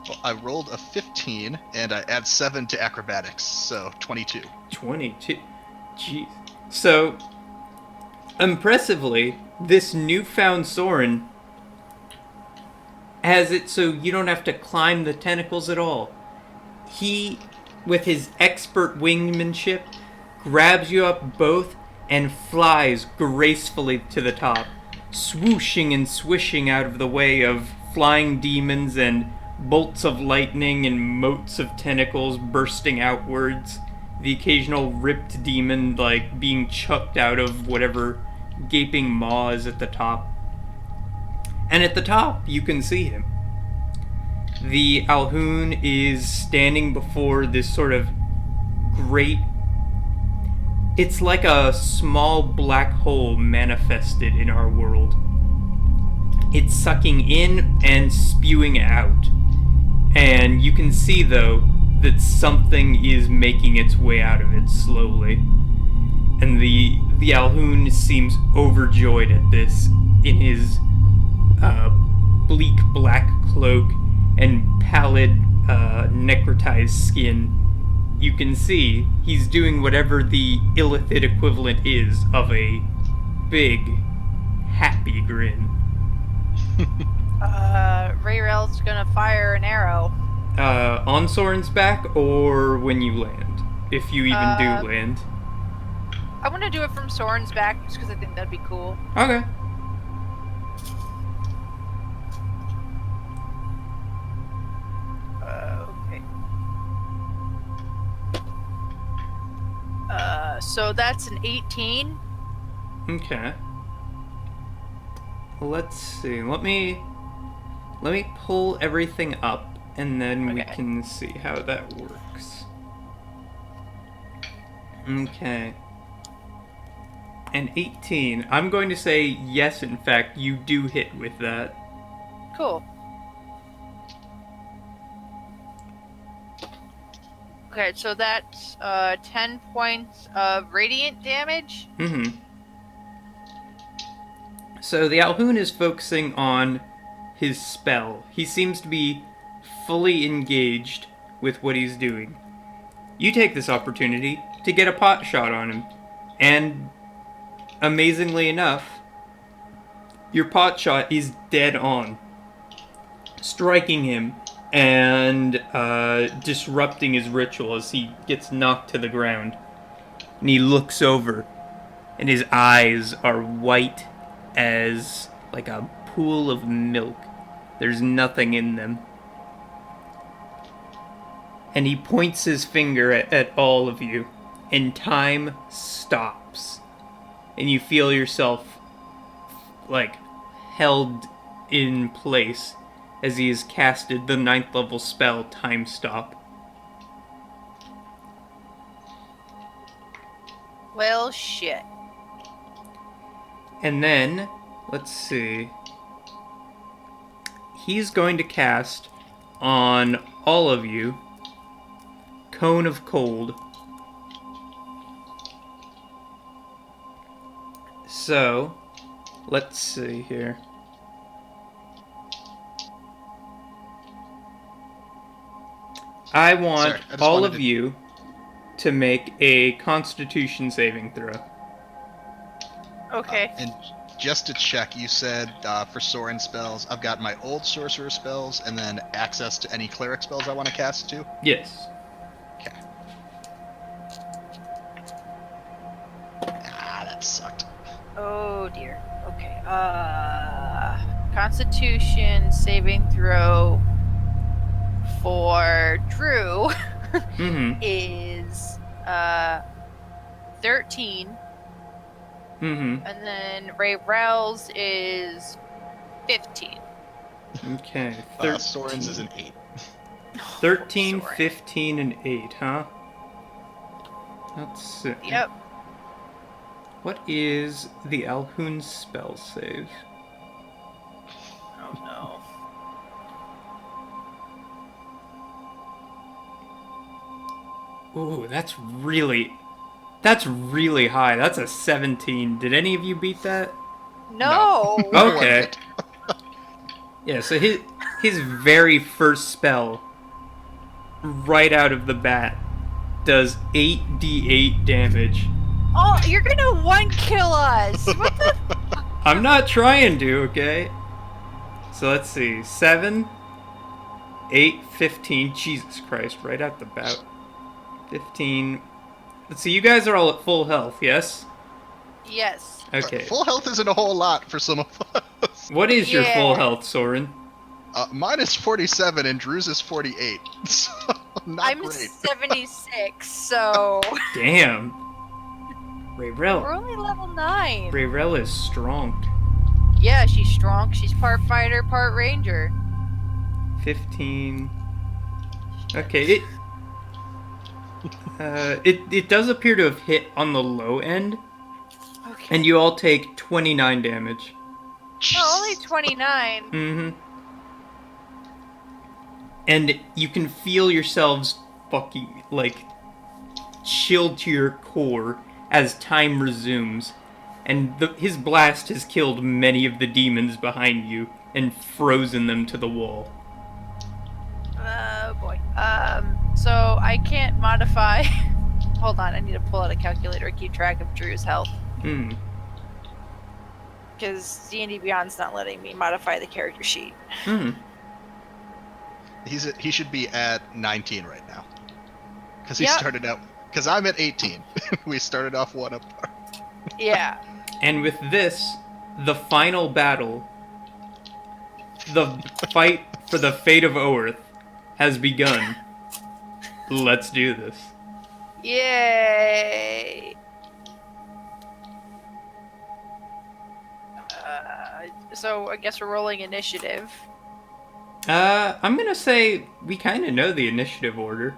Well, I rolled a 15, and I add 7 to acrobatics, so 22. 22. Jeez. So, impressively, this newfound Sorin has it so you don't have to climb the tentacles at all. He, with his expert wingmanship, grabs you up both and flies gracefully to the top, swooshing and swishing out of the way of flying demons and bolts of lightning and motes of tentacles bursting outwards, the occasional ripped demon like being chucked out of whatever gaping maw is at the top. And at the top, you can see him. The Alhoun is standing before this sort of great... It's like a small black hole manifested in our world. It's sucking in and spewing out. And you can see, though, that something is making its way out of it slowly. And the Alhoun seems overjoyed at this in his bleak black cloak and pallid necrotized skin. You can see he's doing whatever the Illithid equivalent is of a big, happy grin. Rayrell's gonna fire an arrow. On Sorin's back or when you land? If you even do land. I want to do it from Sorin's back just because I think that'd be cool. Okay. Okay. So that's an 18. Okay. Let's see. Let me pull everything up and then we Okay. can see how that works. Okay. An 18. I'm going to say yes, in fact, you do hit with that. Cool. Okay, so that's 10 points of radiant damage. Mm-hmm. So the Alhoon is focusing on his spell. He seems to be fully engaged with what he's doing. You take this opportunity to get a pot shot on him, and amazingly enough, your pot shot is dead on, striking him and disrupting his ritual as he gets knocked to the ground. And he looks over, and his eyes are white as like a pool of milk. There's nothing in them. And he points his finger at all of you, and time stops. And you feel yourself, like, held in place as he has casted the 9th level spell, Time Stop. Well, shit. And then, let's see. He's going to cast on all of you Cone of Cold. So, let's see here. I want all of you to make a Constitution saving throw. Okay. And just to check, you said for Sorin spells, I've got my old sorcerer spells and then access to any cleric spells I want to cast too? Yes. Okay. That sucked. Oh dear. Okay. Constitution saving throw for Drew Mm-hmm. is 13. Mm-hmm. And then Ray Rell's is 15. Okay. Sorin's is an 8. 13, Sorin. 15, and 8, huh? Let's see. Yep. What is the Alhoon spell save? Oh no. Ooh, that's really high. That's a 17. Did any of you beat that? No. Okay. Yeah, so his very first spell, right out of the bat, does 8d8 damage. Oh, you're gonna one kill us. What the? I'm not trying to, okay? So let's see. 7, 8, 15. Jesus Christ, right out the bat. 15. Let's see, you guys are all at full health, yes? Yes. Okay. Full health isn't a whole lot for some of us. What is your full Yeah. health, Sorin? Mine is 47 and Drew's is 48. So, not I'm great. 76, so Damn. we're Rayrell. only level 9. Rayrell is strong. Yeah, she's strong. She's part fighter, part ranger. 15. Okay, it does appear to have hit on the low end, Okay. and you all take 29 damage. Oh, only 29. Mm-hmm. And you can feel yourselves fucking, like, chilled to your core as time resumes. And his blast has killed many of the demons behind you and frozen them to the wall. Oh boy. So I can't modify. Hold on, I need to pull out a calculator and keep track of Drew's health. Hmm. Because D&D Beyond's not letting me modify the character sheet. Hmm. He should be at 19 right now. Because he Yep. started out. Because I'm at 18. We started off one apart. Yeah. And with this, the final battle, the fight for the fate of Oerth, has begun. Let's do this. Yay! So I guess we're rolling initiative. I'm gonna say we kind of know the initiative order.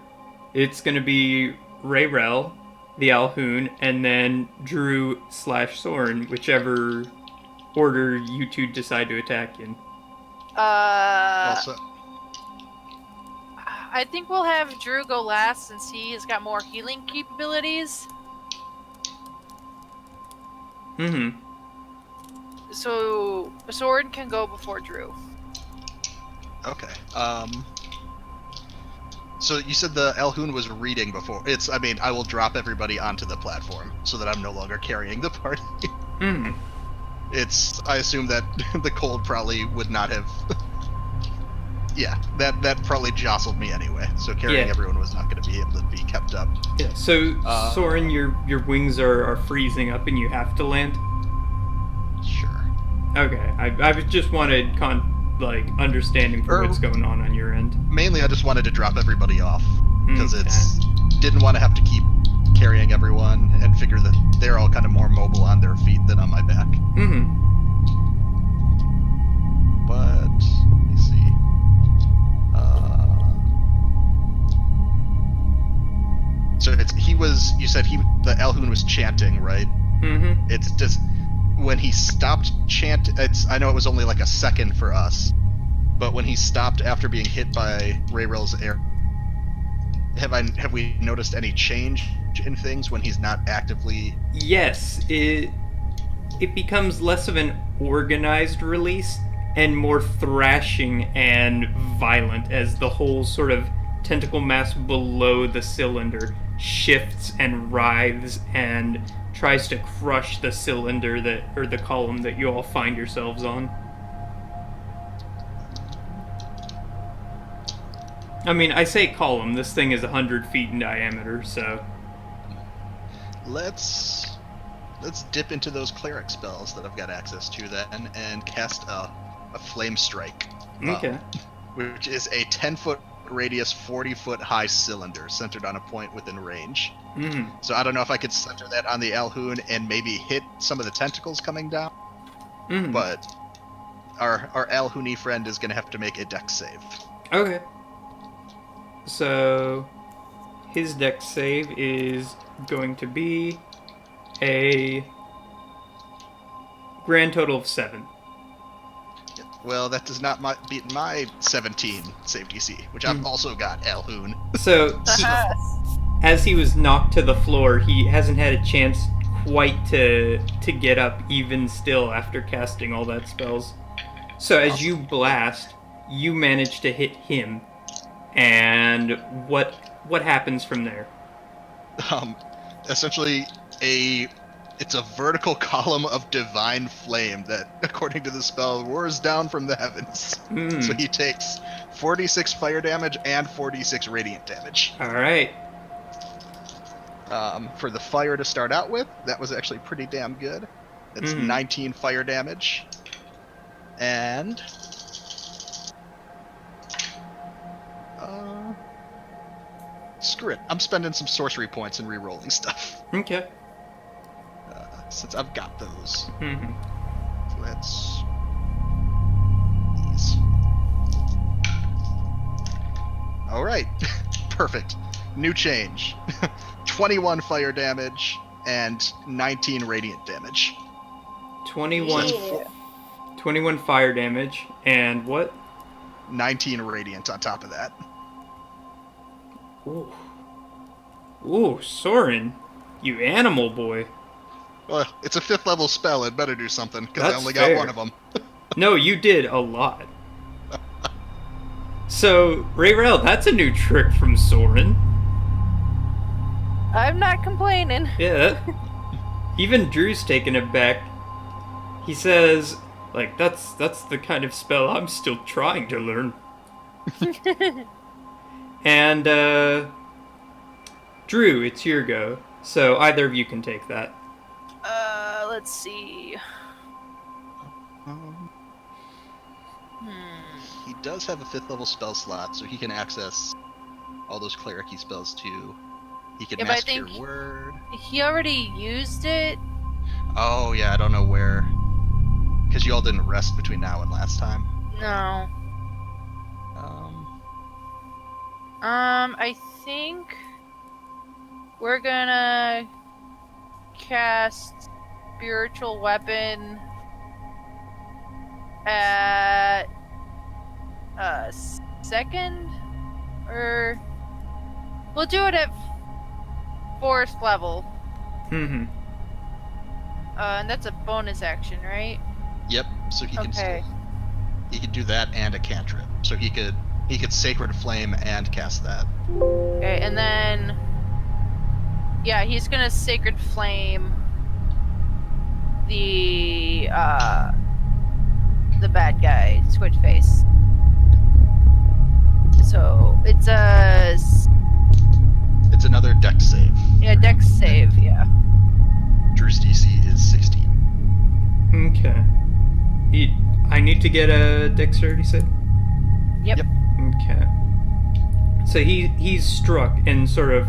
It's gonna be Rayrell, the Alhoun, and then Drew / Sorin, whichever order you two decide to attack in. Also, I think we'll have Drew go last since he has got more healing capabilities. Mm-hmm. So Sorin can go before Drew. okay. So you said the Alhoun was reading before. I will drop everybody onto the platform so that I'm no longer carrying the party. Mm-hmm. I assume that the cold probably would not have. Yeah, that probably jostled me anyway. So carrying everyone was not going to be able to be kept up. Yeah. So Sorin, your wings are freezing up, and you have to land. Sure. Okay. I just wanted understanding for what's going on your end. Mainly, I just wanted to drop everybody off because Okay. didn't want to have to keep carrying everyone and figure that they're all kind of more mobile on their feet than on my back. Mm-hmm. But let me see. So you said the Alhoun was chanting, right? Mm-hmm. It's just when he stopped chanting. I know it was only like a second for us, but when he stopped after being hit by Rayrell's air, have we noticed any change in things when he's not actively? Yes, it becomes less of an organized release and more thrashing and violent as the whole sort of tentacle mass below the cylinder shifts and writhes and tries to crush the cylinder or the column that you all find yourselves on. I mean, I say column. This thing is 100 feet in diameter, so. Let's dip into those cleric spells that I've got access to then and cast a flame strike. Okay. Which is a 10-foot radius, 40-foot high cylinder centered on a point within range. Mm-hmm. So I don't know if I could center that on the Alhoun and maybe hit some of the tentacles coming down. Mm-hmm. But our Alhouni friend is going to have to make a dex save. Okay. So his dex save is going to be a grand total of 7. Well, that does not beat my 17 save DC, which I've also got Alhoun. So as he was knocked to the floor, he hasn't had a chance quite to get up even still after casting all that spells. So as you blast, you manage to hit him. And what happens from there? Essentially it's a vertical column of divine flame that, according to the spell, roars down from the heavens. So he takes 46 fire damage and 46 radiant damage. All right. For the fire to start out with, that was actually pretty damn good. It's 19 fire damage. And screw it. I'm spending some sorcery points and re-rolling stuff. Okay. Since I've got those. Mm-hmm. So that's these. Alright. Perfect. New change. 21 fire damage and 19 radiant damage. 21 fire damage and what? 19 radiant on top of that. Ooh, Sorin, you animal boy. Well, it's a 5th level spell. It better do something, because I That's only fair. got one of them. No, you did a lot. So, Rayrell, that's a new trick from Sorin. I'm not complaining. Yeah. Even Drew's taken it back. He says, that's the kind of spell I'm still trying to learn. And, Drew, it's your go. So either of you can take that. Let's see. He does have a 5th level spell slot, so he can access all those cleric-y spells too. He can mask your word. He already used it. Oh yeah, I don't know where. Because you all didn't rest between now and last time. No. I think We're gonna cast spiritual weapon at second, or we'll do it at 4th level. Mm-hmm. And that's a bonus action, right? Yep. So he can Okay. he could do that and a cantrip. So he could Sacred Flame and cast that. Okay, and then yeah, he's gonna Sacred Flame the bad guy, Switch Face. So it's another Dex save. Yeah, Dex save. Yeah. Drew's DC is 16. Okay. I need to get a dexterity save? Yep. Okay. So he's struck and sort of,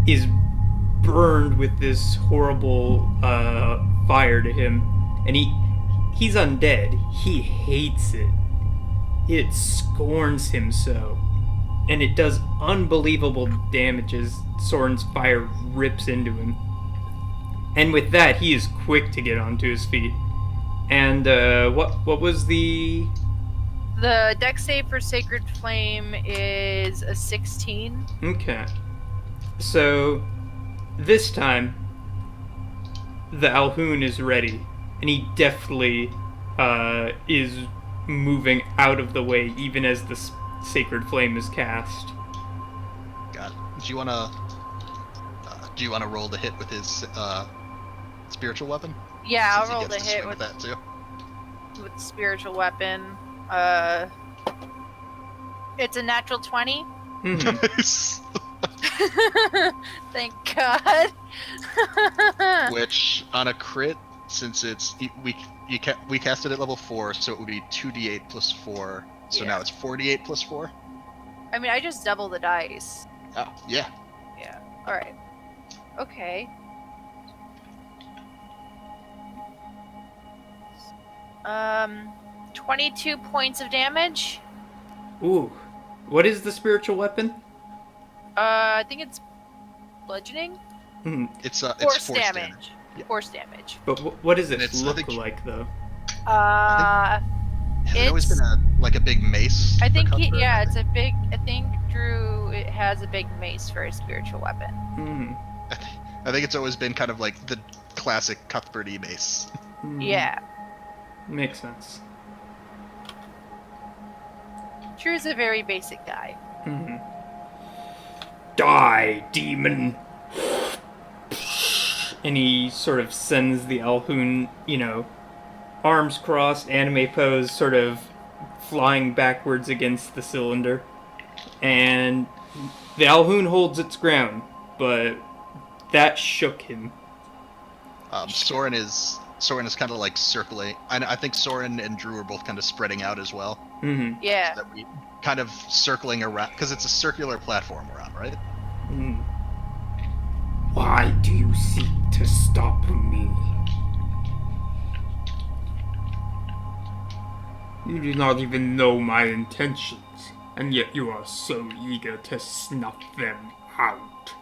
is burned with this horrible fire to him, and he's undead. He hates it. It scorns him so, and it does unbelievable damage as Sorin's fire rips into him. And with that, he is quick to get onto his feet. And what was the Dex save for Sacred Flame is a 16. Okay. So this time the Alhoun is ready, and he deftly is moving out of the way even as the Sacred Flame is cast. Got it. Do you wanna roll the hit with his spiritual weapon? Yeah, Since I'll roll he gets the to hit swing with that too. spiritual weapon. It's a natural 20. Mhm. Nice. Thank God. Which on a crit, since it's we cast it at level 4, so it would be 2d8 plus 4. So Yeah. now it's 48 plus 4. I mean, I just double the dice. Oh yeah. Yeah. All right. Okay. 22 points of damage. Ooh. What is the spiritual weapon? I think it's bludgeoning. Mhm. It's Force force damage. Yeah. Force damage. But what does And it it's- I look think- like, though? Has it always It's- been a big mace? I for think Cuthbert? it's a big. I think Drew has a big mace for a spiritual weapon. Hmm. I think it's always been kind of like the classic Cuthbert-y mace. Yeah, Makes sense. Drew's a very basic guy. Hmm. Die, demon! And he sort of sends the Alhoun, arms crossed, anime pose, sort of flying backwards against the cylinder. And the Alhoun holds its ground, but that shook him. Sorin is kind of like circling. I think Sorin and Drew are both kind of spreading out as well. Hmm. Yeah. So that we kind of circling around, because it's a circular platform we're on, right? Mm. Why do you seek to stop me? You do not even know my intentions, and yet you are so eager to snuff them out.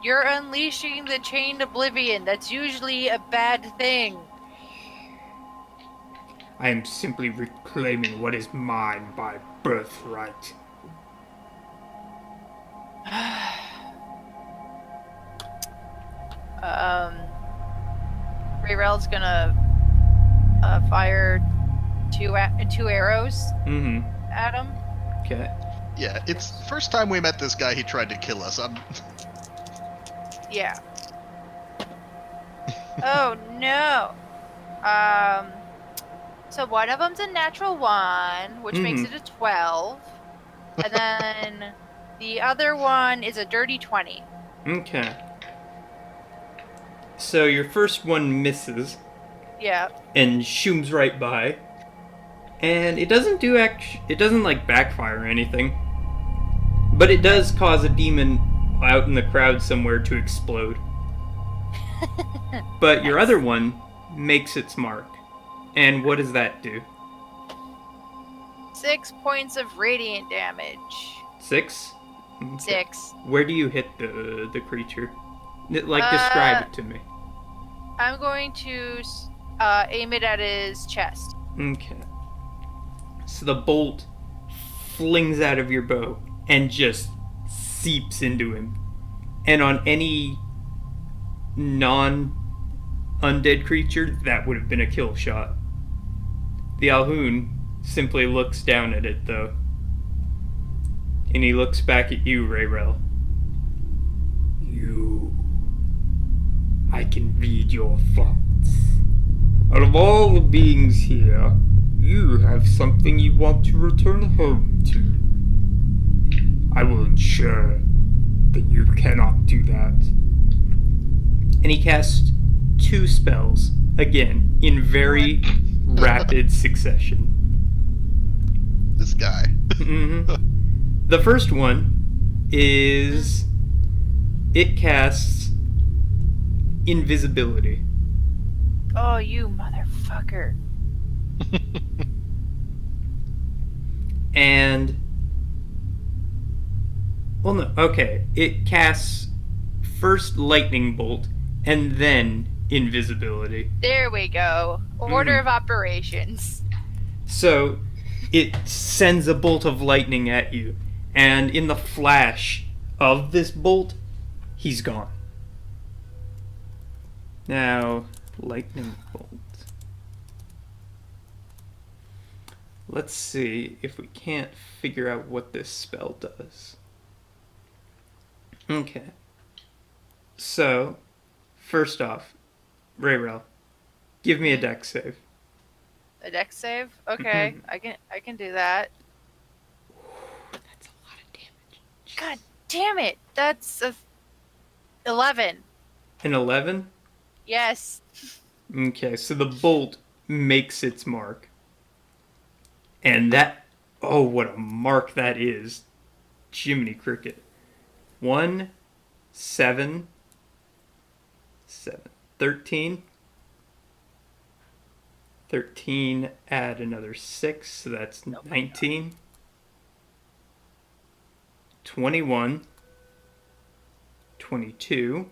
You're unleashing the chained oblivion. That's usually a bad thing. I am simply reclaiming what is mine by birthright. Rayrell's gonna fire two arrows Mm-hmm. at him. Okay. Yeah, it's first time we met this guy, he tried to kill us. Yeah. Oh no. So one of them's a natural 1, which makes it a 12, and then the other one is a dirty 20. Okay. So your first one misses Yeah. and shooms right by, and it doesn't it doesn't like backfire or anything, but it does cause a demon out in the crowd somewhere to explode. But your other one makes its mark, and what does that do? 6 points of radiant damage. 6? Okay. 6. Where do you hit the creature? Describe it to me. I'm going to aim it at his chest. Okay. So the bolt flings out of your bow and just seeps into him. And on any non-undead creature, that would have been a kill shot. The Alhoun simply looks down at it, though. And he looks back at you, Rayrel. I can read your thoughts. Out of all the beings here, you have something you want to return home to. I will ensure that you cannot do that. And he casts 2 spells, again, in very rapid succession. This guy. The first one is... it casts invisibility. Oh, you motherfucker. And... well, no, okay. It casts first lightning bolt and then invisibility. There we go. Order of operations. So it sends a bolt of lightning at you, and in the flash of this bolt, he's gone. Now, lightning bolt. Let's see if we can't figure out what this spell does. Okay. So, first off, Rayrel, give me a dex save. A dex save? Okay, I can do that. That's a lot of damage. God damn it! That's a 11. An 11? Yes. Okay, so the bolt makes its mark. And that... oh, what a mark that is. Jiminy Cricket. 1, 7, 13. 13, add another 6, so that's 19. 21. 22.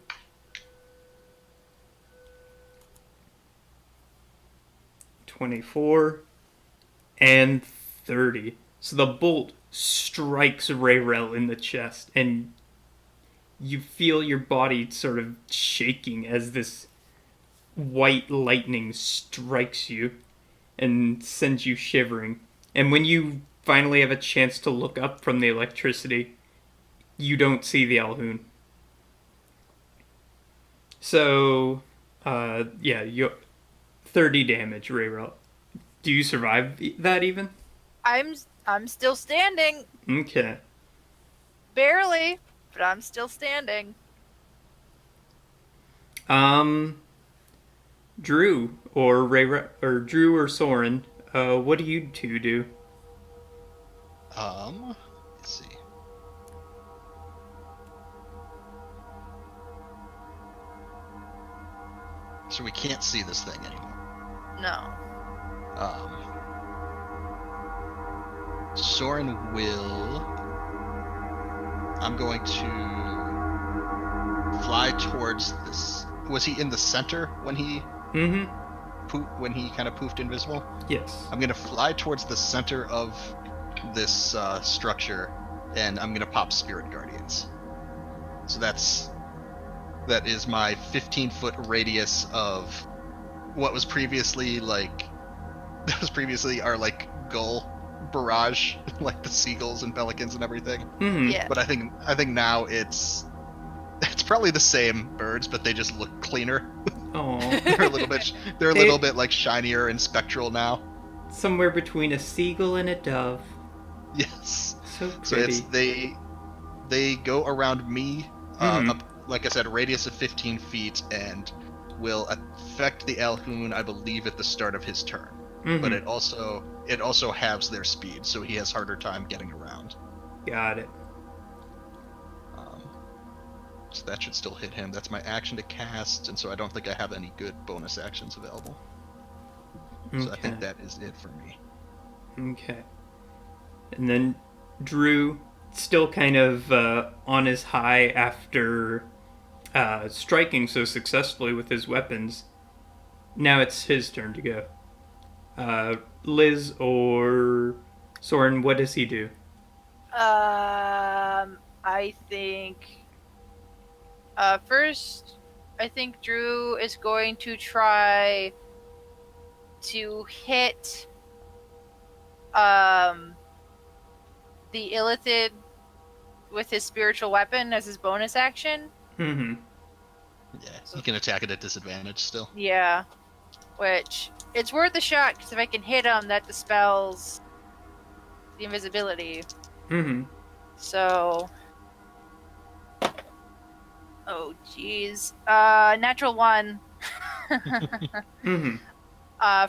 24. And 30. So the bolt strikes Rayrel in the chest, and you feel your body sort of shaking as this white lightning strikes you and sends you shivering. And when you finally have a chance to look up from the electricity, you don't see the Alhoun. So, you 30 damage, Rayrel. Do you survive that even? I'm still standing. Okay. Barely, but I'm still standing. Drew or Drew or Sorin, what do you two do? Let's see. So we can't see this thing anymore. No. Sorin will... I'm going to fly towards this... Was he in the center when he... when he kind of poofed invisible? Yes. I'm going to fly towards the center of this structure, and I'm going to pop Spirit Guardians. So that is my 15-foot radius of what was previously our gull barrage, like the seagulls and pelicans and everything. Yeah. But I think now it's probably the same birds, but they just look cleaner. Oh. they're a little bit like shinier and spectral now. Somewhere between a seagull and a dove. Yes. So pretty. So it's they go around me, up, like I said, a radius of 15 feet, and will affect the Alhoun, I believe, at the start of his turn. But it also halves their speed, so he has harder time getting around. Got it. So that should still hit him. That's my action to cast, and so I don't think I have any good bonus actions available. Okay. So I think that is it for me. Okay. And then, Drew, still kind of on his high after striking so successfully with his weapons. Now it's his turn to go. Liz or Soren, what does he do? I think first, I think Drew is going to try to hit the Illithid with his spiritual weapon as his bonus action. Mm-hmm. Yeah, he can attack it at disadvantage still. Yeah, which it's worth a shot because if I can hit him, that dispels the invisibility. Mm-hmm. So, oh jeez, natural 1. Mm-hmm.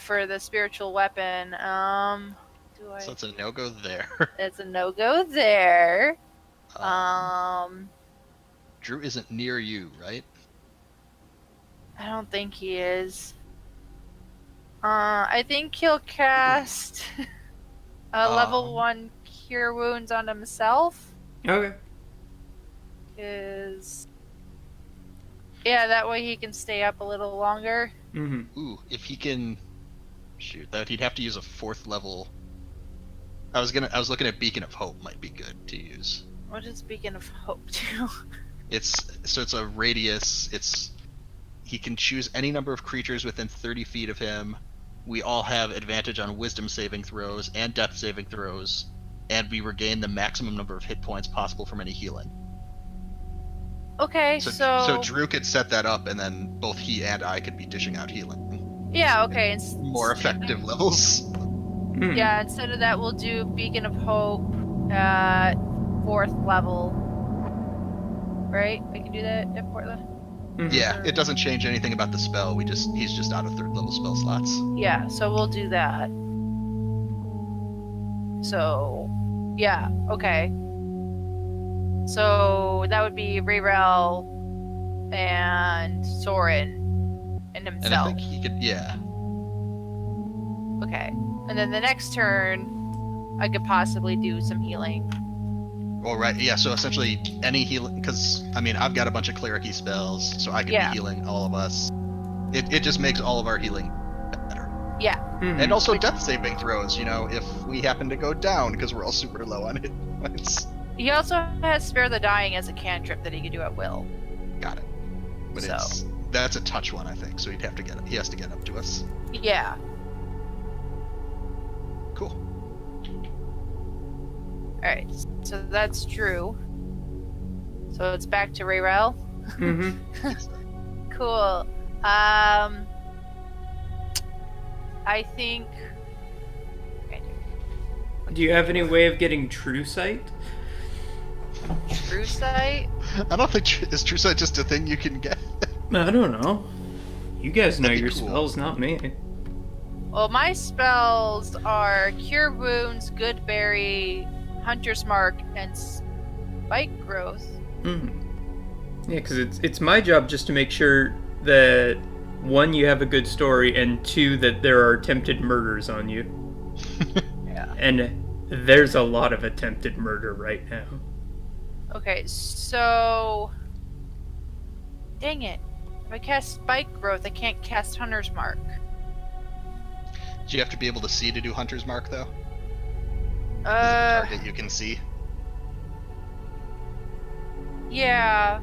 For the spiritual weapon. So it's a no-go there. It's a no-go there. Drew isn't near you, right? I don't think he is. I think he'll cast a level 1 Cure Wounds on himself. Okay. Yeah, that way he can stay up a little longer. Mm-hmm. Ooh, if he can... Shoot, that he'd have to use a 4th level... I was looking at Beacon of Hope might be good to use. What does Beacon of Hope do? It's a radius, he can choose any number of creatures within 30 feet of him. We all have advantage on wisdom saving throws and death saving throws, and we regain the maximum number of hit points possible from any healing. Okay, so Drew could set that up, and then both he and I could be dishing out healing. Yeah, okay. More effective levels. Mm-hmm. Yeah, instead of that, we'll do Beacon of Hope at 4th level. Right? I can do that at 4th level? Mm-hmm. Yeah, it doesn't change anything about the spell. He's just out of 3rd level spell slots. Yeah, so we'll do that. So, yeah, okay. So that would be Rayrel and Sorin and himself. And I think he could, yeah. Okay. And then the next turn, I could possibly do some healing. All right, yeah, so essentially any healing, because, I mean, I've got a bunch of cleric-y spells, so I could be healing all of us. It just makes all of our healing better. Yeah. Mm-hmm. And also death saving throws, if we happen to go down, because we're all super low on hit points. He also has Spare the Dying as a cantrip that he can do at will. Got it. But So. that's a touch one, I think, so he has to get up to us. Yeah. Cool. Alright, so that's Drew. So it's back to Rayrel. Mm-hmm. Cool. I think... Do you have any way of getting true sight? True Sight? I don't think is true sight just a thing you can get. I don't know. You guys know That'd be your cool. spells, not me. Well, my spells are Cure Wounds, Good Berry, Hunter's Mark, and Spike Growth. Mm-hmm. Yeah, because it's my job just to make sure that, 1, you have a good story, and 2, that there are attempted murders on you. Yeah. And there's a lot of attempted murder right now. Okay, so... Dang it. If I cast Spike Growth, I can't cast Hunter's Mark. Do you have to be able to see to do Hunter's Mark, though? Is it a target you can see? Yeah.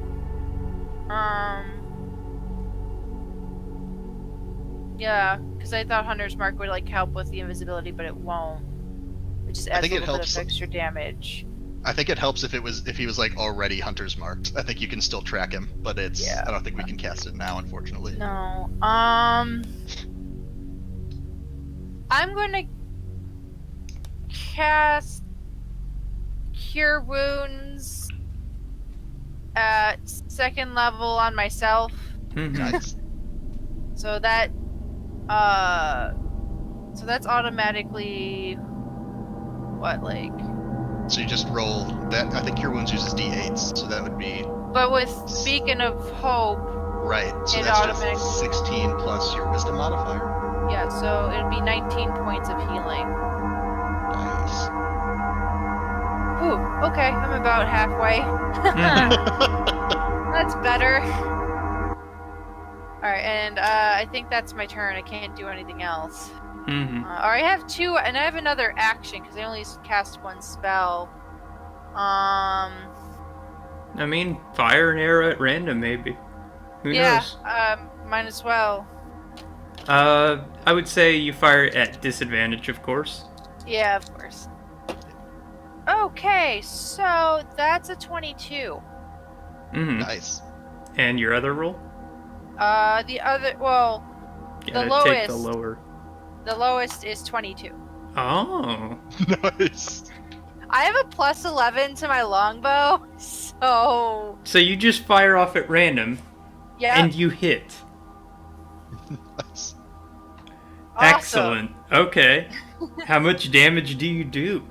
Yeah, because I thought Hunter's Mark would, help with the invisibility, but it won't. It just adds think a it little bit helps. of extra damage. I think it helps if he was already Hunter's Marked. I think you can still track him, but Yeah. I don't think we can cast it now, unfortunately. No. I'm going to cast Cure Wounds at 2nd level on myself. Mm-hmm. Nice. So that so that's automatically what, So you just roll that. I think Cure Wounds uses D8s, so that would be but with Beacon of Hope, right. So It that's automatically- just 16 plus your Wisdom modifier. yeah, so it'd be 19 points of healing. Nice. Ooh. Okay, I'm about halfway. That's better. Alright, and I think that's my turn. I can't do anything else. Mm-hmm. Or I have two, and I have another action because I only cast one spell. I mean, fire an arrow at random, maybe. Who knows? Might as well. I would say you fire at disadvantage, of course. Yeah, of course. Okay, so that's a 22. Mm-hmm. Nice. And your other roll? The other, well, Gotta take the lower. the lowest is 22. Oh. Nice. I have a plus 11 to my longbow, so So you just fire off at random, yeah. and you hit. Nice. Awesome. Excellent. Okay. How much damage do you do?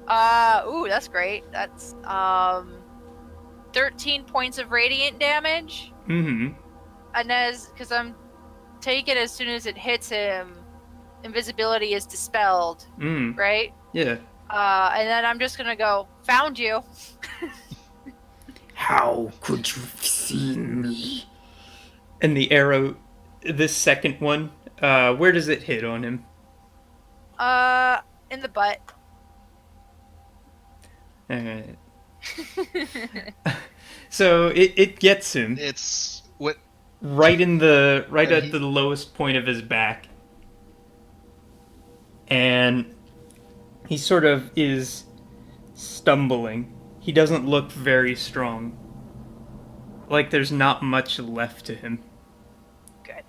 Ooh, that's great. That's 13 points of radiant damage. Mm-hmm. And because I'm take it as soon as it hits him, invisibility is dispelled, right? Yeah. And then I'm just gonna go, found you. How could you have seen me? And the arrow, this second one, where does it hit on him? In the butt. Alright. So it gets him It's what right at the he- lowest point of his back. And he sort of is stumbling. He doesn't look very strong. Like there's not much left to him. Good.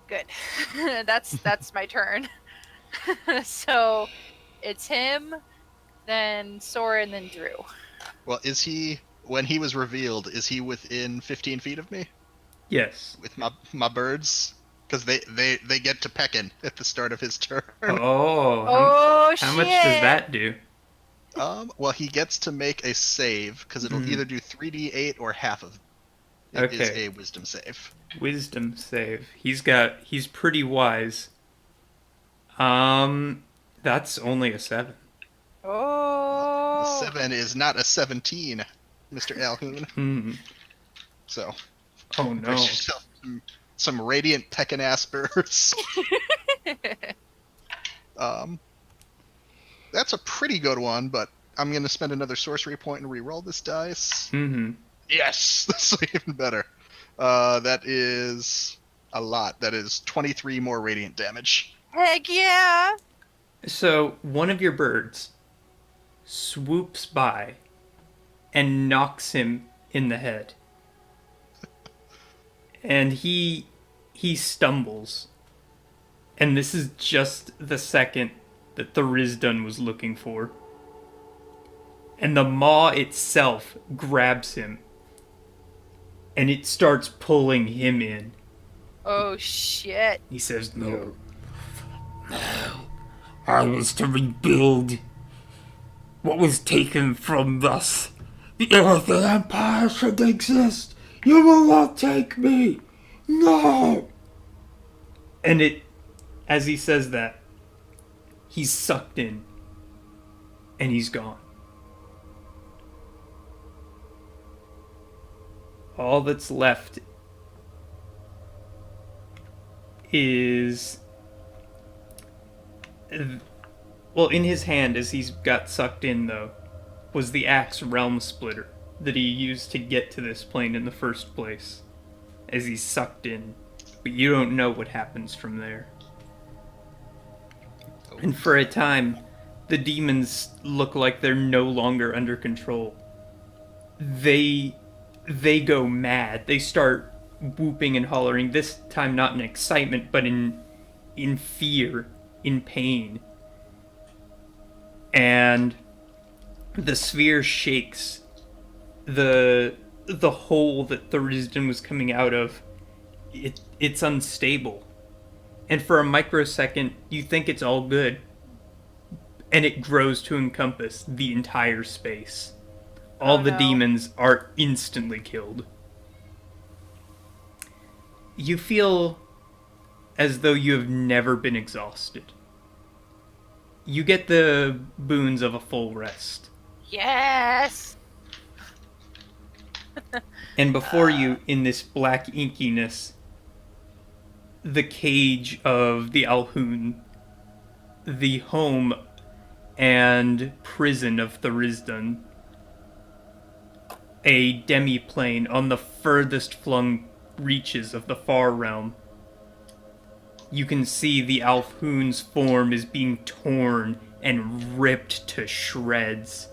Good. that's my turn. So it's him, then Sorin, then Drew. Well, is he, when he was revealed, is he within 15 feet of me Yes. with my birds? Because they get to pecking at the start of his turn. Oh, Shit! how much does that do? Well, he gets to make a save because it'll either do 3d8 or half of it. It is Okay. a wisdom save. Wisdom save. He's pretty wise. That's only a 7. Oh. The 7 is not a 17, Mr. Alhoon. So, Oh no. brace yourself some radiant pecking aspers. That's a pretty good one, but I'm going to spend another sorcery point and re-roll this dice. Yes, that's even better. That is a lot. That is 23 more radiant damage. Heck yeah! So one of your birds swoops by and knocks him in the head. And he stumbles. And this is just the second that the Rizdun was looking for. And the maw itself grabs him. And it starts pulling him in. Oh shit. He says, No. I was to rebuild what was taken from us. The Illithid Empire should exist. You will not take me. No. And as he says that, he's sucked in. And he's gone. All that's left is... Well, in his hand, as he's got sucked in, though, was the axe Realm Splitter that he used to get to this plane in the first place. As he's sucked in. But you don't know what happens from there. And for a time, the demons look like they're no longer under control. They go mad. They start whooping and hollering, this time not in excitement, but in fear, in pain. And the sphere shakes. The hole that the Rizdun was coming out of, it's unstable. And for a microsecond, you think it's all good. And it grows to encompass the entire space. All the demons are instantly killed. You feel as though you have never been exhausted. You get the boons of a full rest. Yes! And before you, in this black inkiness, the cage of the Alhun, the home and prison of Thurisdan, a demiplane on the furthest flung reaches of the far realm. You can see the Alhun's form is being torn and ripped to shreds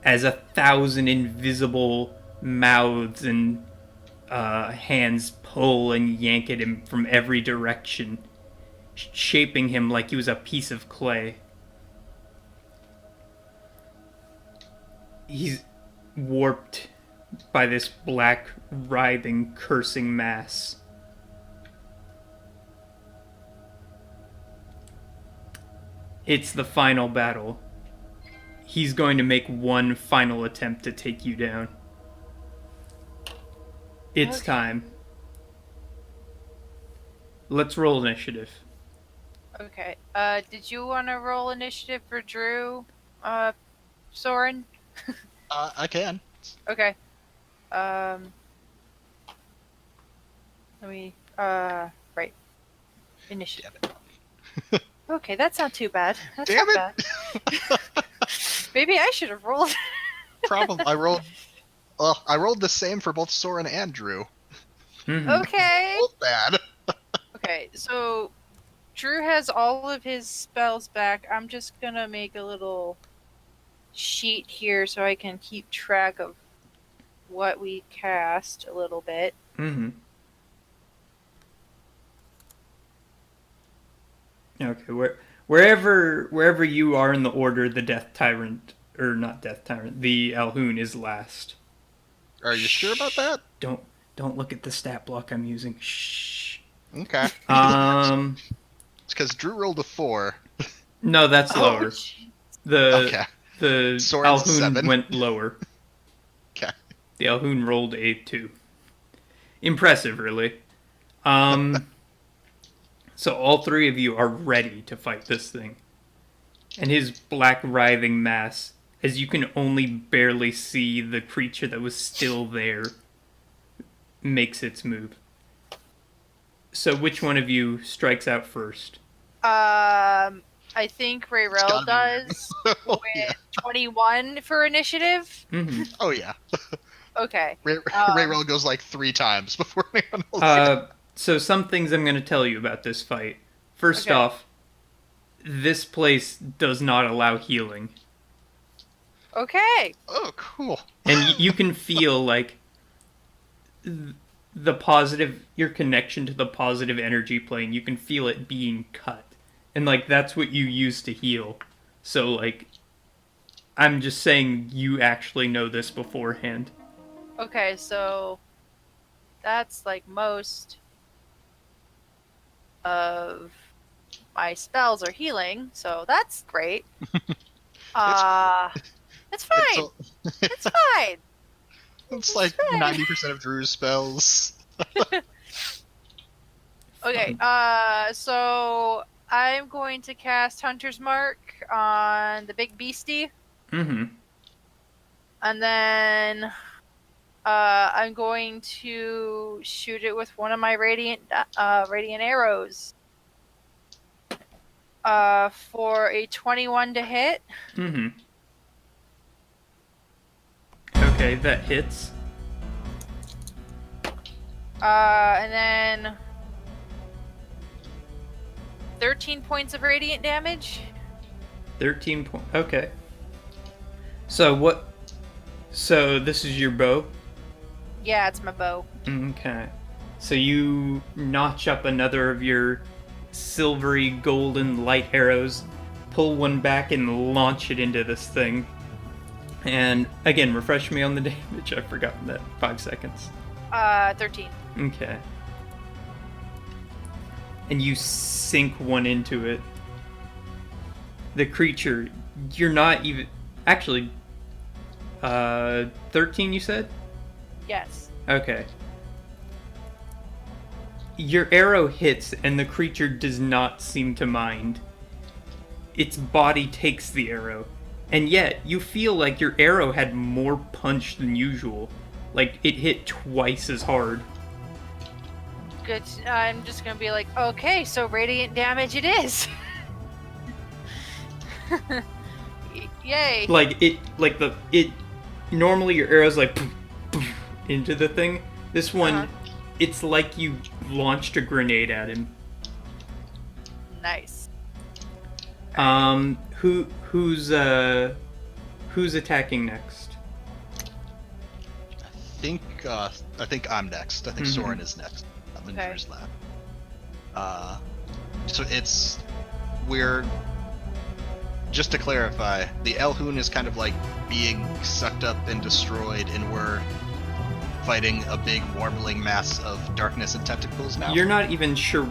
as 1,000 invisible mouths and hands pull and yank at him from every direction, shaping him like he was a piece of clay. He's warped by this black, writhing, cursing mass. It's the final battle. He's going to make one final attempt to take you down. It's time. Let's roll initiative. Okay. Did you want to roll initiative for Drew, Sorin? I can. Okay. Let me, right. Initiative. Okay, that's not too bad. That's Damn not it! bad. Maybe I should have rolled. Problem. I rolled the same for both Sorin and Drew. Mm-hmm. Okay. Both bad. Okay, so Drew has all of his spells back. I'm just gonna make a little sheet here so I can keep track of what we cast a little bit. Mm-hmm. Okay, wherever you are in the order, the Death Tyrant, or not Death Tyrant, the Alhun is last. Are you sure about that? Don't look at the stat block I'm using. Shh. Okay. Um. It's because Drew rolled a 4. No, that's lower. Okay. The Sorin's Alhun 7. went lower. Okay. The Alhun rolled a 2. Impressive, really. So all three of you are ready to fight this thing. And his black writhing mass, as you can only barely see the creature that was still there, makes its move. So which one of you strikes out first? I think It's Rayrell gotta be does Oh, with yeah. 21 for initiative. Mm-hmm. Oh, yeah. Okay. Rayrell goes like 3 times before anyone else. So some things I'm going to tell you about this fight. First Okay. off, this place does not allow healing. Okay. Oh, cool. And you can feel like the positive, your connection to the positive energy plane, you can feel it being cut. And like that's what you use to heal. So like I'm just saying you actually know this beforehand. Okay, so that's like most of my spells are healing, so that's great. It's fine. It's fine. It's like fine. 90% of Drew's spells. Okay, so I'm going to cast Hunter's Mark on the big beastie, Mm-hmm. and then I'm going to shoot it with one of my radiant arrows. For a 21 to hit. Mm-hmm. Okay, that hits. And then 13 points of radiant damage. 13 points. Okay. So what? So this is your bow? Yeah, it's my bow. Okay. So you notch up another of your silvery golden light arrows, pull one back and launch it into this thing. And again, refresh me on the damage. I've forgotten that. 5 seconds. 13. Okay. And you sink one into it. The creature, you're not even... Actually, 13 you said? Yes. Okay. Your arrow hits and the creature does not seem to mind. its body takes the arrow. And yet, you feel like your arrow had more punch than usual. Like, it hit twice as hard. Good. I'm just gonna be like, okay, so radiant damage it is. Yay. Normally your arrow's like, poof, poof, into the thing. This one, it's like you launched a grenade at him. Nice. Who's attacking next? I think I'm next. I think Sorin is next. I'm in Okay. first lap. So we're just to clarify, the Elhoon is kind of like being sucked up and destroyed, and we're fighting a big warbling mass of darkness and tentacles now. You're not even sure.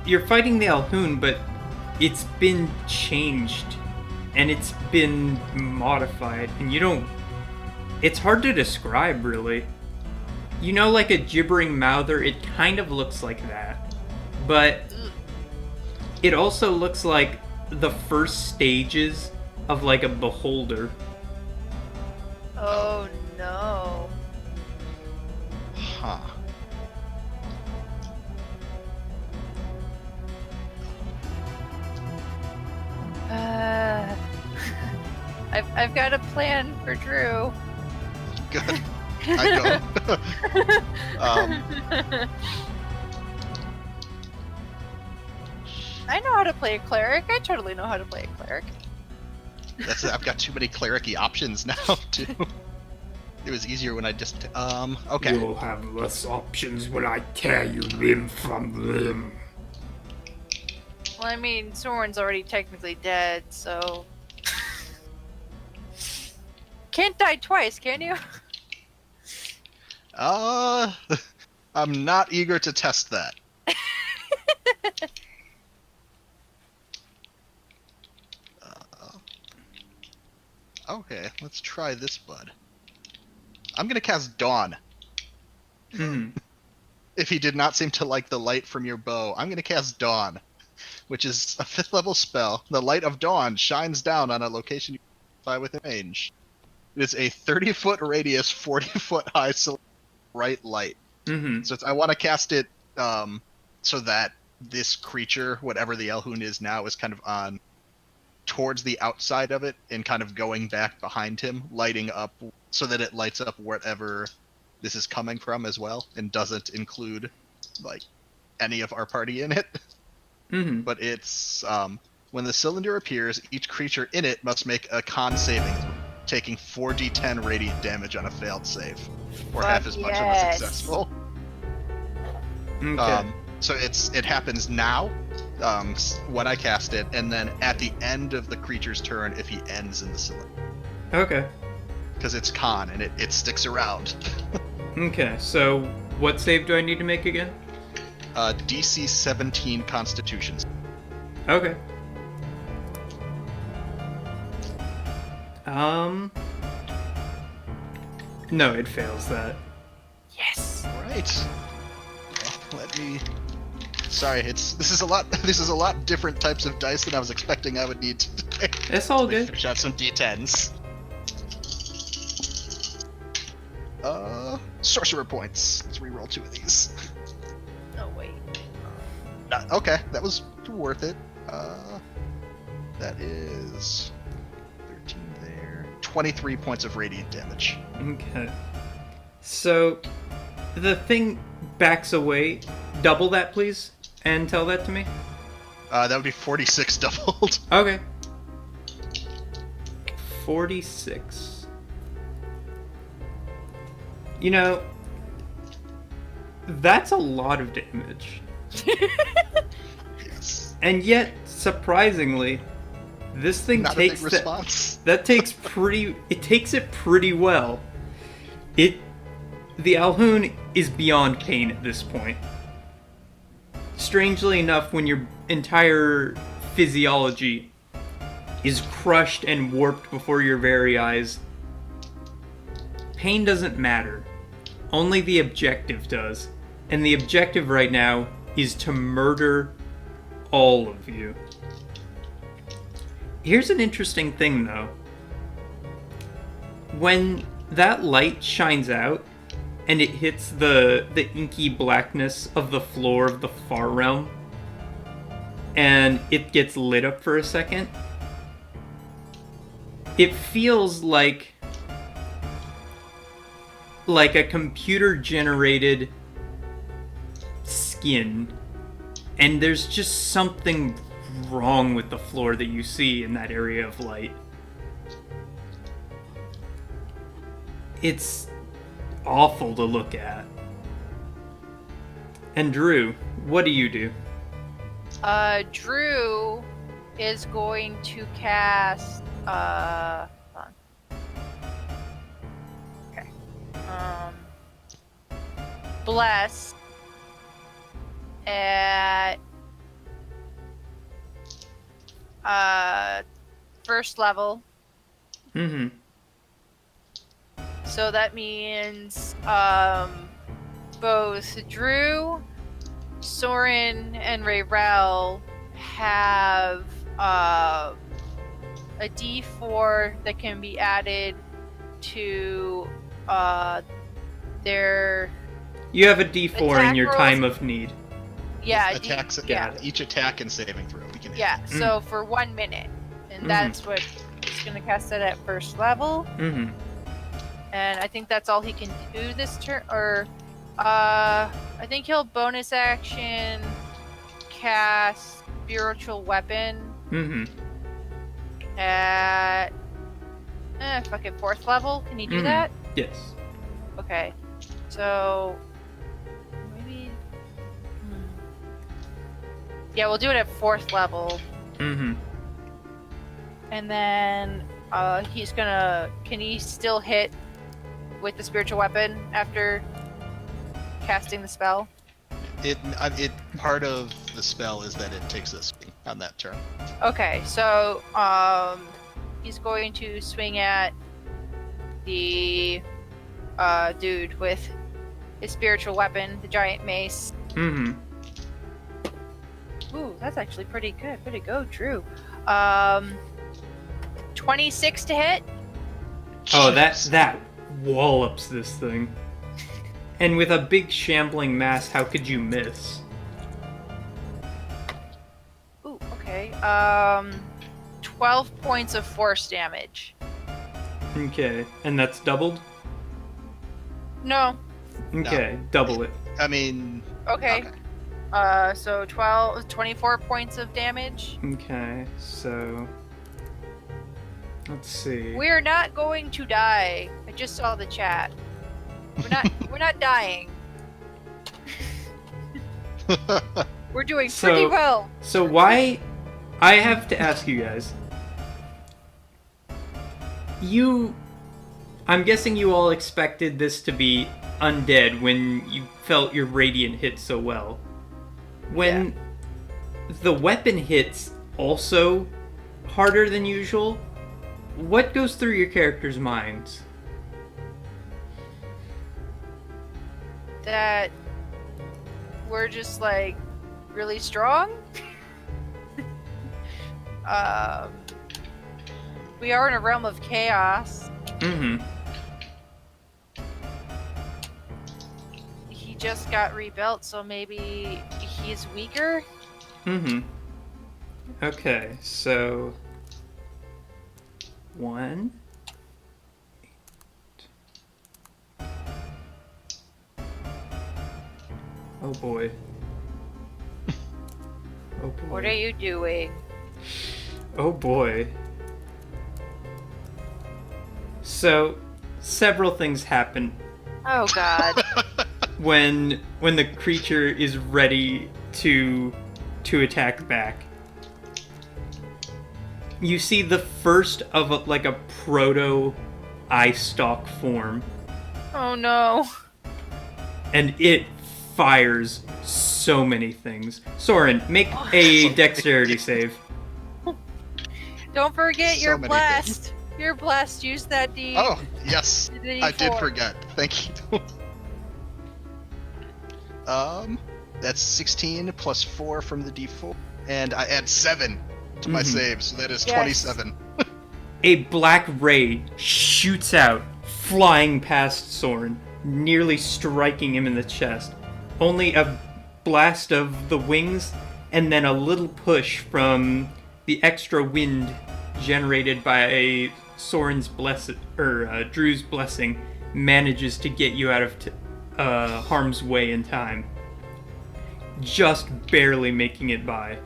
You're fighting the Elhoon, but it's been changed and it's been modified, and you don't. It's hard to describe, really. You know, like a gibbering mouther, it kind of looks like that, but it also looks like the first stages of like a beholder. Oh no. Huh. I've got a plan for Drew. Good. I don't. I know how to play a cleric. I totally know how to play a cleric. I've got too many cleric-y options now, too. It was easier when I just... okay. You'll have less options when I tear you limb from limb. Well, I mean, Sorin's already technically dead, so... Can't die twice, can you? I'm not eager to test that. Okay, let's try this, bud. I'm gonna cast Dawn. If he did not seem to like the light from your bow, I'm gonna cast Dawn, which is a 5th level spell. The light of dawn shines down on a location you can within range. It is a 30-foot radius, 40-foot high bright light. So I want to cast it so that this creature, whatever the Elhoon is now, is kind of on towards the outside of it and kind of going back behind him, lighting up so that it lights up wherever this is coming from as well, and doesn't include like any of our party in it. But it's when the cylinder appears, each creature in it must make a con saving throw, taking 4d10 radiant damage on a failed save, or half as much on a successful. Okay. So it happens now when I cast it, and then at the end of the creature's turn if he ends in the cylinder. Okay. Because it's con and it sticks around. Okay, so what save do I need to make again? DC 17 Constitution. Okay. No, it fails that. Yes. Right. Well, let me. Sorry, this is a lot different types of dice than I was expecting I would need today. It's all good. Finish out some D10s. Sorcerer points. Let's reroll 2 of these. No, wait. Okay, that was worth it. That is 13 there. 23 points of radiant damage. Okay. So, the thing backs away. Double that, please, and tell that to me. That would be 46 doubled. Okay. 46. You know, that's a lot of damage. Yes. And yet, surprisingly, this thing Not takes a big response. that takes it pretty well. The Elhoon is beyond pain at this point. Strangely enough, when your entire physiology is crushed and warped before your very eyes, pain doesn't matter. Only the objective does. And the objective right now is to murder all of you. Here's an interesting thing, though. When that light shines out and it hits the inky blackness of the floor of the far realm, and it gets lit up for a second, it feels like a computer-generated skin, and there's just something wrong with the floor that you see in that area of light. It's awful to look at. And Drew, what do you do? Drew is going to cast. Hold on. Okay. Bless at first level. Mm-hmm. So that means both Drew, Sorin, and Rayrel have a D4 that can be added to their. You have a D4 in Attack your rolls. time of need. Yeah, Attacks. yeah. Each attack and saving throw. We can. Yeah, so for 1 minute. And that's what he's going to cast it at first level. Mm-hmm. And I think that's all he can do this turn. Or, I think he'll bonus action cast Spiritual Weapon Mm-hmm. at fucking 4th level. Can he do that? Yes. Okay. So, maybe. Yeah, we'll do it at 4th level. Mm-hmm. And then he's gonna. Can he still hit with the spiritual weapon after casting the spell? It part of the spell is that it takes a swing on that turn. Okay, so he's going to swing at the dude with his spiritual weapon, the giant mace. Mm-hmm. Ooh, that's actually pretty good. Way to go, Drew. 26 to hit. Oh, that wallops this thing. And with a big shambling mass, how could you miss? Ooh, okay. 12 points of force damage. Okay, and that's doubled? No. Okay, double it. I mean. Okay. So 24 points of damage. Okay, so... Let's see. We're not going to die. I just saw the chat. We're not dying. We're doing pretty well. So why... I have to ask you guys. I'm guessing you all expected this to be undead when you felt your radiant hit so well. When the weapon hits also harder than usual, what goes through your character's minds? That we're just like really strong. We are in a realm of chaos. Mm-hmm. He just got rebuilt, so maybe he's weaker. Mm-hmm. Okay, so... 1... Oh boy. Oh boy. What are you doing? Oh boy. So, several things happen Oh god. when the creature is ready to attack back. You see the first of a proto eye stalk form, Oh no. and it fires so many things. Sorin, make a dexterity save. Don't forget So your many blast. Your blast. Use that D. Oh, yes. D4. I did forget. Thank you. That's 16 plus 4 from the D4, and I add 7 to my save, so that is Yes. 27. A black ray shoots out, flying past Sorin, nearly striking him in the chest. Only a blast of the wings, and then a little push from the extra wind generated by Sorin's Drew's blessing manages to get you out of harm's way in time. Just barely making it by.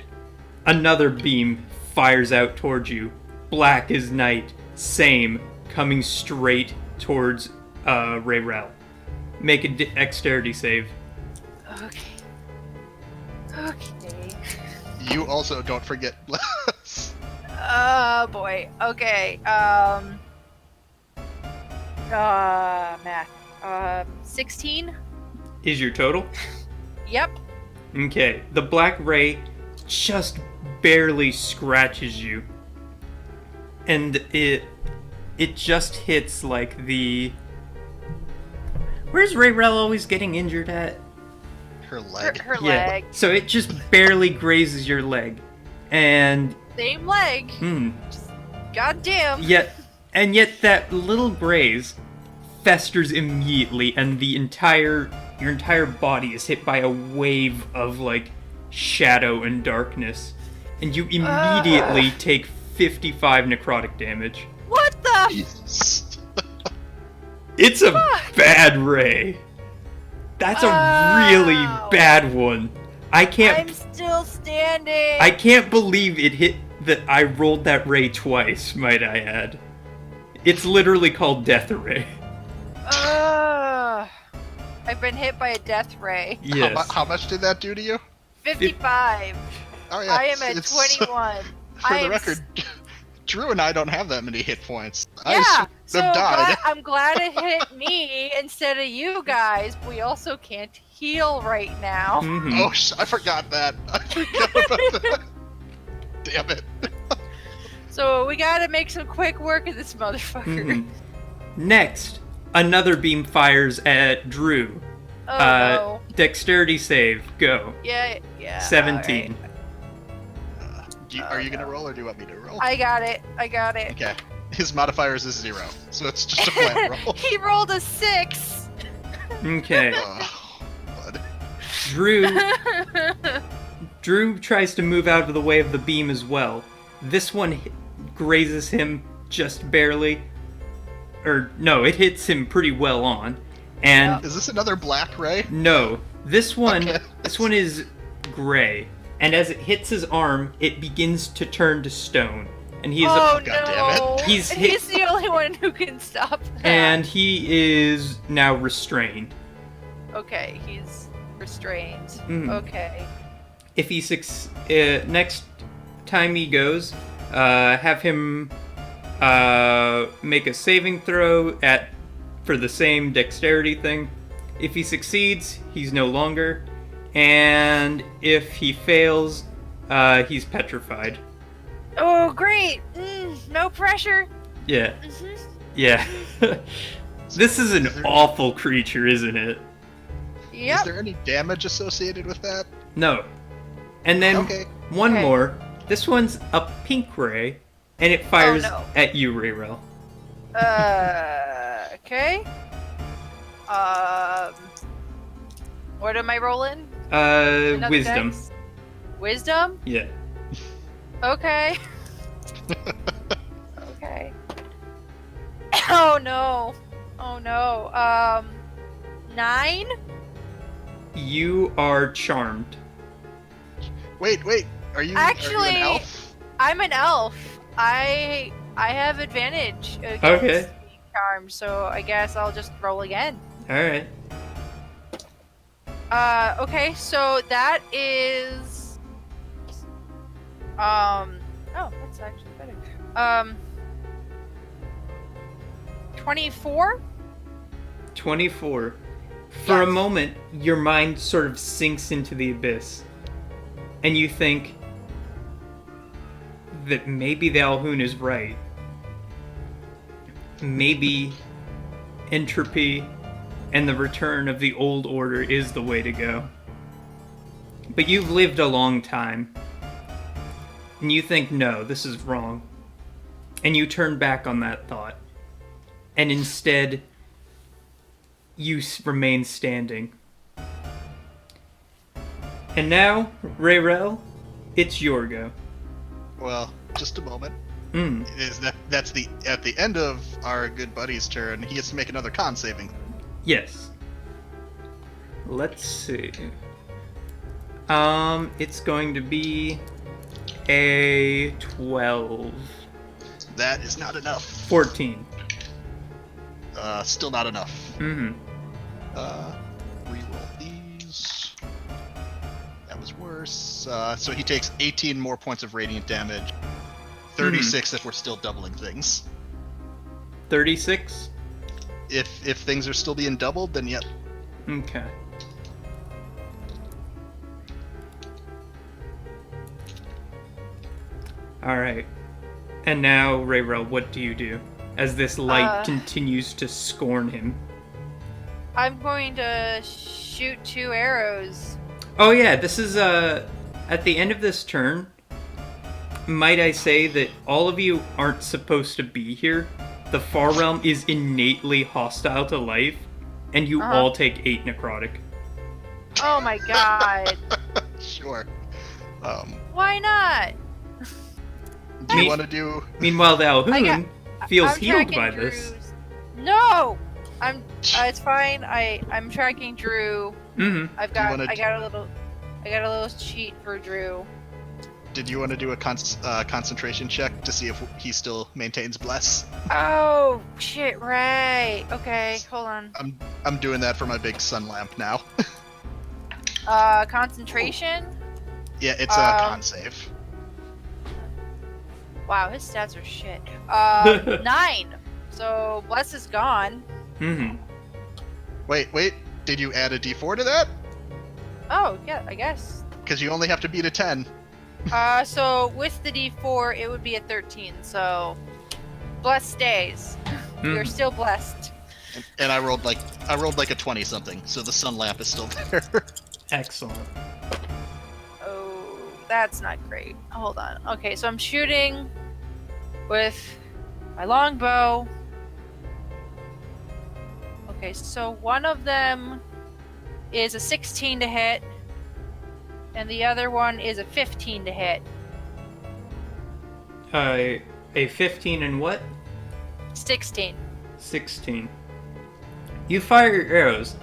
Another beam fires out towards you. Black as night. Same. Coming straight towards Rayrel. Make a dexterity save. Okay. Okay. You also don't forget bless. Oh boy. Okay. Math. 16. Is your total? Yep. Okay. The black ray just barely scratches you. And it just hits like the... Where's Rayrel always getting injured at? Her leg. Her leg. So it just barely grazes your leg. And... Same leg. Goddamn. Yet that little graze festers immediately, and your entire body is hit by a wave of like shadow and darkness, and you immediately take 55 necrotic damage. What the? Jesus. It's a bad ray. That's a really bad one. I'm still standing. I can't believe it hit that I rolled that ray twice, might I add. It's literally called Death Ray. I've been hit by a death ray. Yes. How much did that do to you? 55. Oh yeah. I am at 21. For the record, Drew and I don't have that many hit points. Yeah, I so have died. I'm glad it hit me instead of you guys. But we also can't heal right now. Mhm. Oh, I forgot that. I forgot about that. Damn it. So we gotta make some quick work of this motherfucker. Mhm. Next, another beam fires at Drew. Oh no. Dexterity save, go. Yeah. 17. alright. Are you gonna roll, or do you want me to roll? I got it. Okay. His modifiers is 0, so it's just a flat roll. He rolled a 6. Okay. Bud. Drew tries to move out of the way of the beam as well. This one grazes him just barely. Or, no, it hits him pretty well on. And Is this another black ray? no, this one Okay. this one is gray. And as it hits his arm, it begins to turn to stone. And he's oh God damn no! it. He's He's the only one who can stop that. and he is now restrained. Okay, he's restrained. Mhm. Okay. If he next time he goes, have him make a saving throw for the same dexterity thing. If he succeeds, he's no longer, and if he fails, he's petrified. Oh, great! No pressure. Yeah, Mhm. yeah. This is an awful creature, isn't it? Yep. Is there any damage associated with that? No. And then Okay. one Okay. more. This one's a pink ray, and it fires no. at you, Rayrel. Okay. What am I rolling? Another Wisdom. dex? Wisdom? Yeah. Okay. Okay. Oh no. Oh no. 9? You are charmed. Wait. Are you Actually- an elf? I'm an elf. I have advantage against Okay. being charmed, so I guess I'll just roll again. Alright. Okay, so that is oh, that's actually better. 24? 24. For a Yes. moment, your mind sort of sinks into the abyss. And you think that maybe the Alhoun is right. Maybe entropy and the return of the old order is the way to go. But you've lived a long time. And you think, no, this is wrong. And you turn back on that thought. And instead, you remain standing. And now, Rayrel, it's your go. Well, just a moment. Mm. That's at the end of our good buddy's turn, he gets to make another con saving. Yes. Let's see. It's going to be a 12. That is not enough. 14. Still not enough. Mm-hmm. Reroll these. That was worse. So he takes 18 more points of radiant damage. 36 if we're still doubling things. 36? If things are still being doubled, then yep. Okay. Alright. And now, Rayrel, what do you do? As this light continues to scorn him. I'm going to shoot 2 arrows. Oh yeah, this is, at the end of this turn, might I say that all of you aren't supposed to be here. The Far Realm is innately hostile to life, and you all take 8 necrotic. Oh my god. Sure. Why not? Do you want to do... Meanwhile, the Alhoon feels I'm healed tracking by Drew's. this. No! It's fine. I'm tracking Drew. Mm-hmm. I got a little cheat for Drew. Did you want to do a concentration check to see if he still maintains bless? Oh shit! Right. Okay. Hold on. I'm doing that for my big sun lamp now. Concentration. Yeah, it's a con save. Wow, his stats are shit. 9. So bless is gone. Mm-hmm. Wait. Did you add a d4 to that? Oh yeah, I guess. Because you only have to beat a 10. So with the d4, it would be a 13. So bless stays. You're still blessed. And I rolled like a 20 something, so the sun lamp is still there. Excellent. Oh, that's not great. Hold on. Okay, so I'm shooting with my longbow. Okay, so one of them is a 16 to hit, and the other one is a 15 to hit. A 15 and what? 16. 16. You fire your arrows,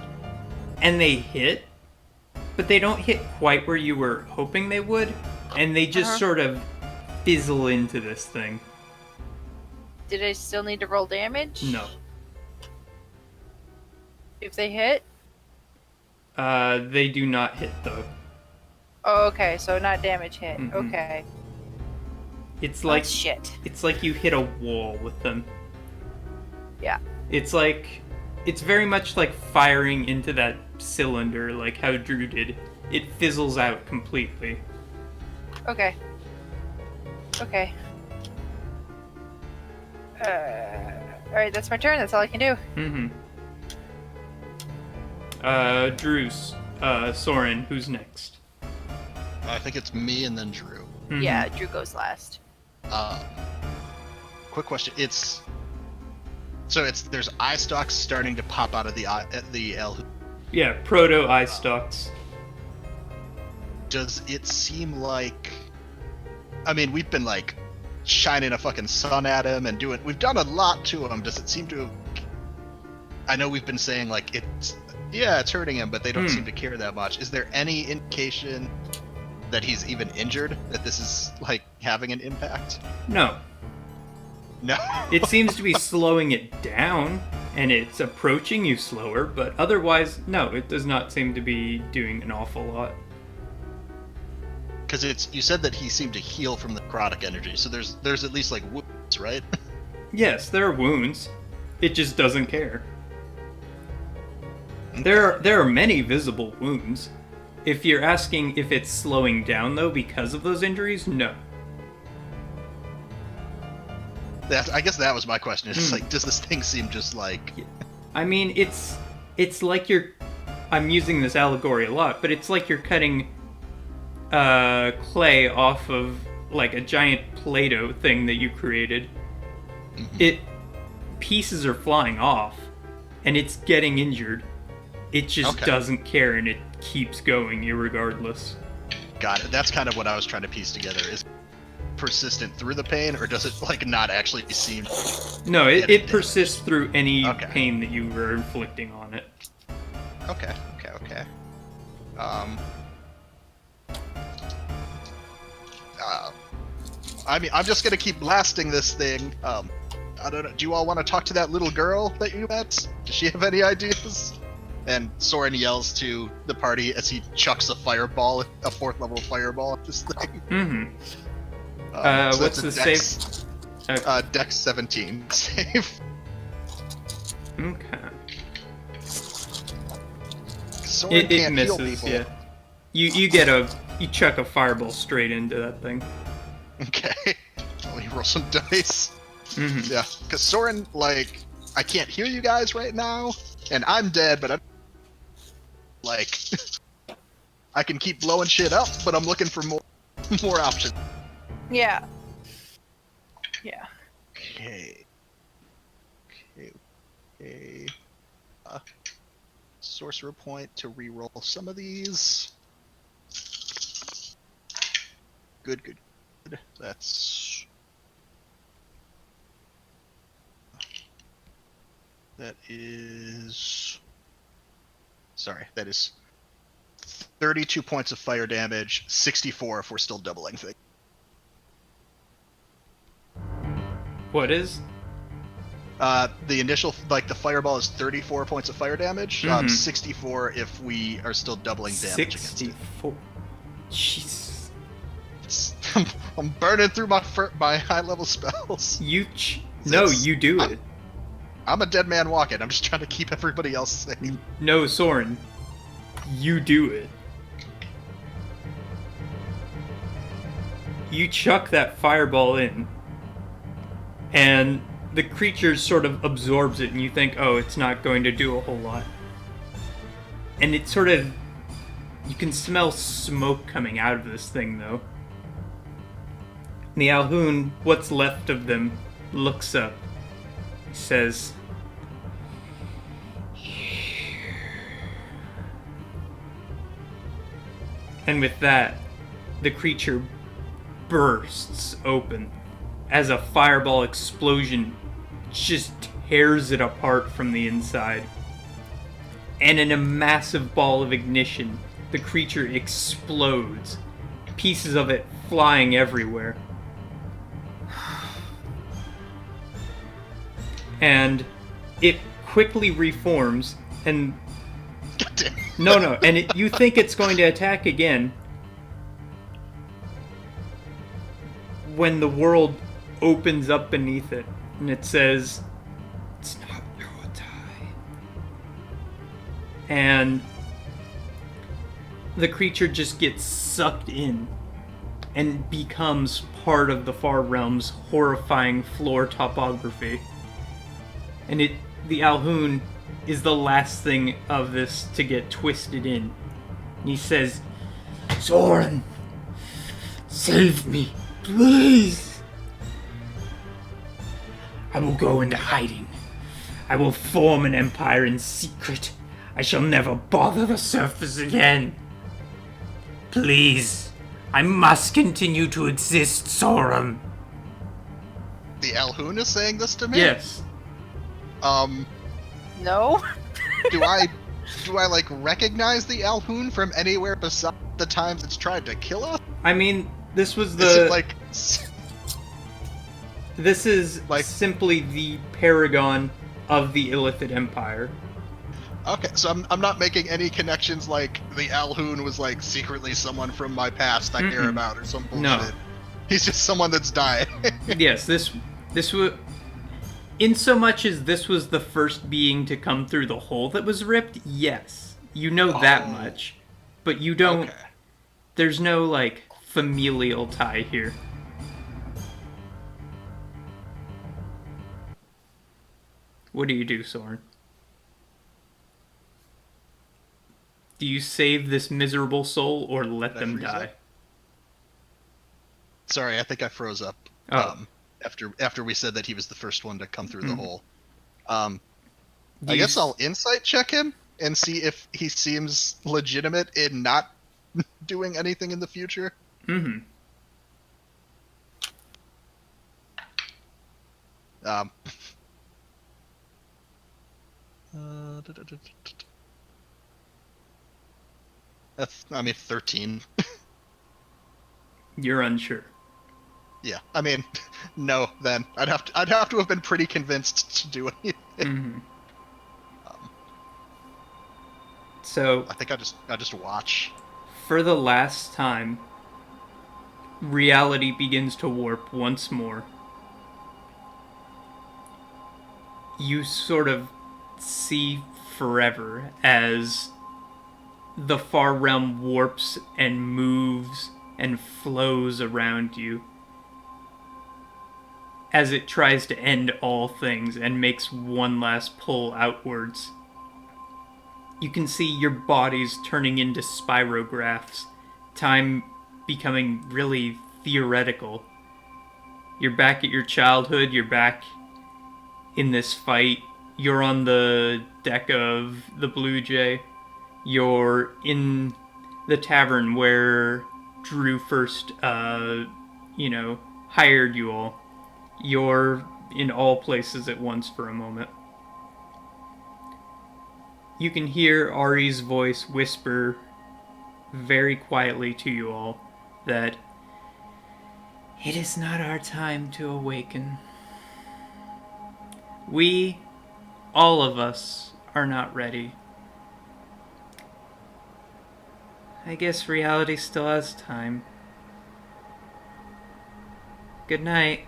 and they hit, but they don't hit quite where you were hoping they would, and they just sort of fizzle into this thing. Did I still need to roll damage? No. If they hit? They do not hit, though. Oh, okay, so not damage hit. Mhm. Okay. It's like shit. It's like you hit a wall with them. Yeah. It's very much like firing into that cylinder, like how Drew did. It fizzles out completely. Okay. Okay. Alright, that's my turn. That's all I can do. Mm-hmm. Drew's, Sorin, who's next? I think it's me and then Drew. Mhm. Yeah, Drew goes last. Quick question. There's eye stalks starting to pop out of the L. Yeah, proto eye stalks. Does it seem like... I mean, we've been like shining a fucking sun at him and we've done a lot to him. Does it seem to... I know we've been saying like it's hurting him, but they don't seem to care that much. Is there any indication that he's even injured, that this is like having an impact? No. No. It seems to be slowing it down, and it's approaching you slower, but otherwise, no, it does not seem to be doing an awful lot. Because you said that he seemed to heal from the necrotic energy, so there's at least like wounds, right? Yes, there are wounds. It just doesn't care. There are many visible wounds. If you're asking if it's slowing down, though, because of those injuries, no. I guess that was my question. It's like, does this thing seem just like... I mean, it's like you're... I'm using this allegory a lot, but it's like you're cutting clay off of, like a giant Play-Doh thing that you created. It pieces are flying off, and it's getting injured. It just doesn't care, and it keeps going irregardless. Got it. That's kind of what I was trying to piece together. Is it persistent through the pain, or does it like not actually seem? No, it persists through any pain that you were inflicting on it. Okay. I mean, I'm just gonna keep blasting this thing. I don't know. Do you all want to talk to that little girl that you met? Does she have any ideas? And Sorin yells to the party as he chucks a fireball, a 4th level fireball at this thing. So what's the save? Dex 17 save. Okay. Sorin It can't heal misses, people. yeah. You chuck a fireball straight into that thing. Okay. Let me roll some dice. Yeah, because Sorin, like, I can't hear you guys right now, and I'm dead, but I can keep blowing shit up, but I'm looking for more options. Yeah. Okay. Sorcerer point to reroll some of these. Good. That is 32 points of fire damage, 64 if we're still doubling things. What is? The initial, like, the fireball is 34 points of fire damage, 64 if we are still doubling damage against it. 64. Jeez. I'm burning through my high-level spells. You do it. I'm a dead man walking. I'm just trying to keep everybody else safe. No, Sorin. You do it. You chuck that fireball in, and the creature sort of absorbs it, and you think, oh, it's not going to do a whole lot. And it sort of... You can smell smoke coming out of this thing, though. And the Alhoun, what's left of them, looks up. He says... And with that, the creature bursts open as a fireball explosion just tears it apart from the inside. And in a massive ball of ignition, the creature explodes, pieces of it flying everywhere. And it quickly reforms and... No, and you think it's going to attack again when the world opens up beneath it, and it says, "It's not your time." And the creature just gets sucked in and becomes part of the Far Realm's horrifying floor topography. And the Alhoun is the last thing of this to get twisted in. And he says, Sorin, save me, please. I will go into hiding. I will form an empire in secret. I shall never bother the surface again. Please, I must continue to exist, Sorin. The Alhoun is saying this to me? yes. No? Do I like recognize the Alhoun from anywhere besides the times it's tried to kill us? I mean, this was Is it like This is like- simply the paragon of the Illithid Empire. okay, so I'm not making any connections like the Alhoun was like secretly someone from my past I care about or some bullshit. No. He's just someone that's died. Yes, this was... In so much as this was the first being to come through the hole that was ripped, yes. You know that much. But you don't... Okay. There's no, like, familial tie here. What do you do, Sorin? Do you save this miserable soul or let Did I them freeze die? it? Sorry, I think I froze up. Oh. After we said that he was the first one to come through the Mhm. hole. Do I you guess I'll insight check him and see if he seems legitimate in not doing anything in the future. Mm-hmm. Um, that's, I mean, 13. You're unsure. Yeah, I mean, no. Then I'd have to have been pretty convinced to do anything. Mm-hmm. Um, So, I think I just watch. for the last time, reality begins to warp once more. You sort of see forever as the far realm warps and moves and flows around you as it tries to end all things and makes one last pull outwards. You can see your bodies turning into spirographs, time becoming really theoretical. You're back at your childhood, you're back in this fight, you're on the deck of the Blue Jay, you're in the tavern where Drew first, hired you all. You're in all places at once for a moment. You can hear Ari's voice whisper very quietly to you all that it is not our time to awaken. We, all of us, are not ready. I guess reality still has time. Good night.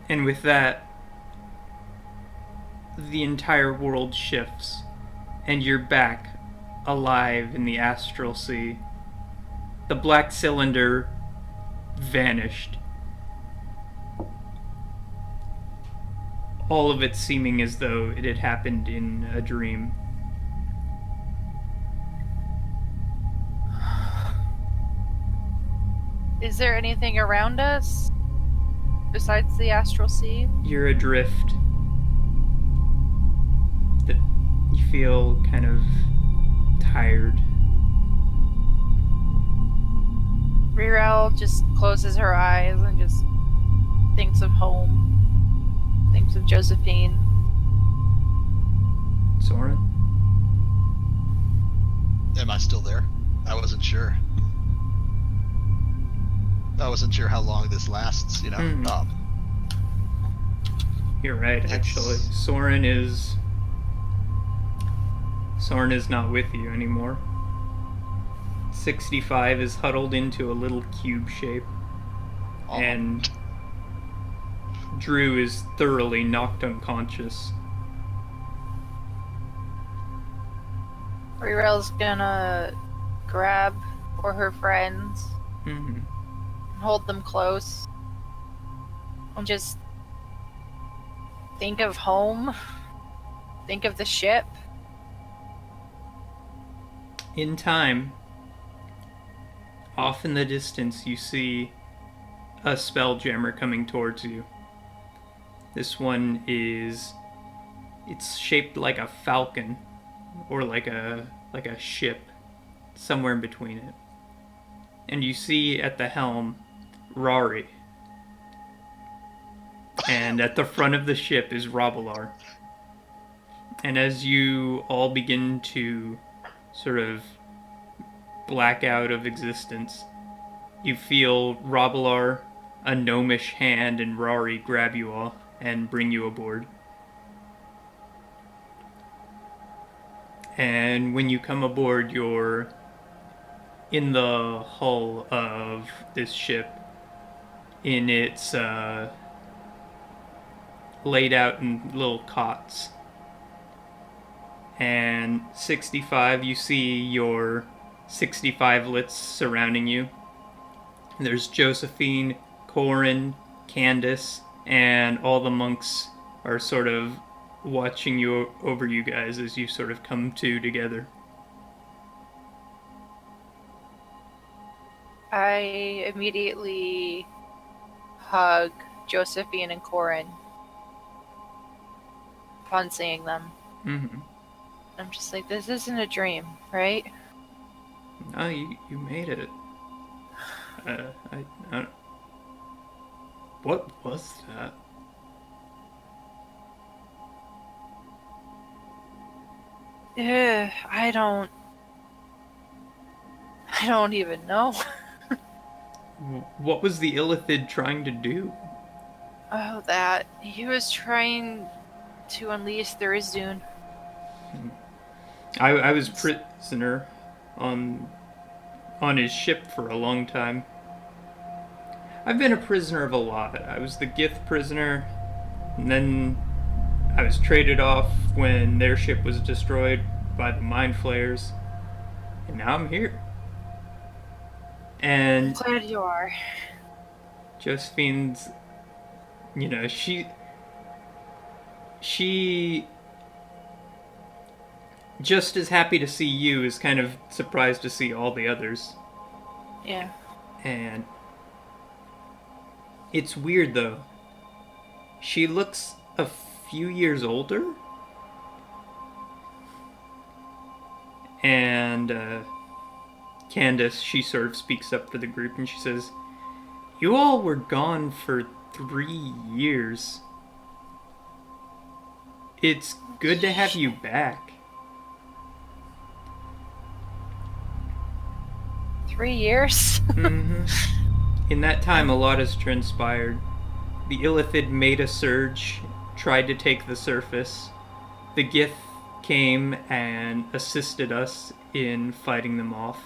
And with that, the entire world shifts, and you're back, alive in the astral sea. The black cylinder vanished. All of it seeming as though it had happened in a dream. Is there anything around us besides the astral sea? You're adrift. You feel kind of tired. Rirel just closes her eyes and just thinks of home, thinks of Josephine. Sorin? Am I still there? I wasn't sure. I wasn't sure how long this lasts, you know. Mhm. You're right, actually. It's- Sorin is not with you anymore. 65 is huddled into a little cube shape, and Drew is thoroughly knocked unconscious. Rirel's gonna grab for her friends, Mm-hmm. hold them close, and just think of home, think of the ship. In time, off in the distance, you see a spelljammer coming towards you. This one is... it's shaped like a falcon, or like a ship, somewhere in between it. And you see at the helm Rari. And at the front of the ship is Robilar. And as you all begin to sort of black out of existence, you feel Robilar, a gnomish hand, and Rari grab you all and bring you aboard. And when you come aboard, you're in the hull of this ship, in its laid out in little cots. And 65, you see your 65-lets surrounding you. There's Josephine, Corin, Candace, and all the monks are sort of watching you over you guys as you sort of come to together. I immediately hug Josephine and Corin upon seeing them. Mm-hmm. I'm just like, this isn't a dream, right? No, you made it. I what was that? I don't even know. What was the Illithid trying to do? Oh, that. He was trying to unleash the Rizdun. I was prisoner on his ship for a long time. I've been a prisoner of a lot. I was the Gith prisoner, and then I was traded off when their ship was destroyed by the mind flayers, and now I'm here. And Glad you are. Josephine's, she just as happy to see you as kind of surprised to see all the others. Yeah. And it's weird though. She looks a few years older. And Candace, she sort of speaks up for the group and she says, "You all were gone for 3 years. It's good to have you back." 3 years? Mm-hmm. In that time, a lot has transpired. The Illithid made a surge, tried to take the surface. The Gith came and assisted us in fighting them off.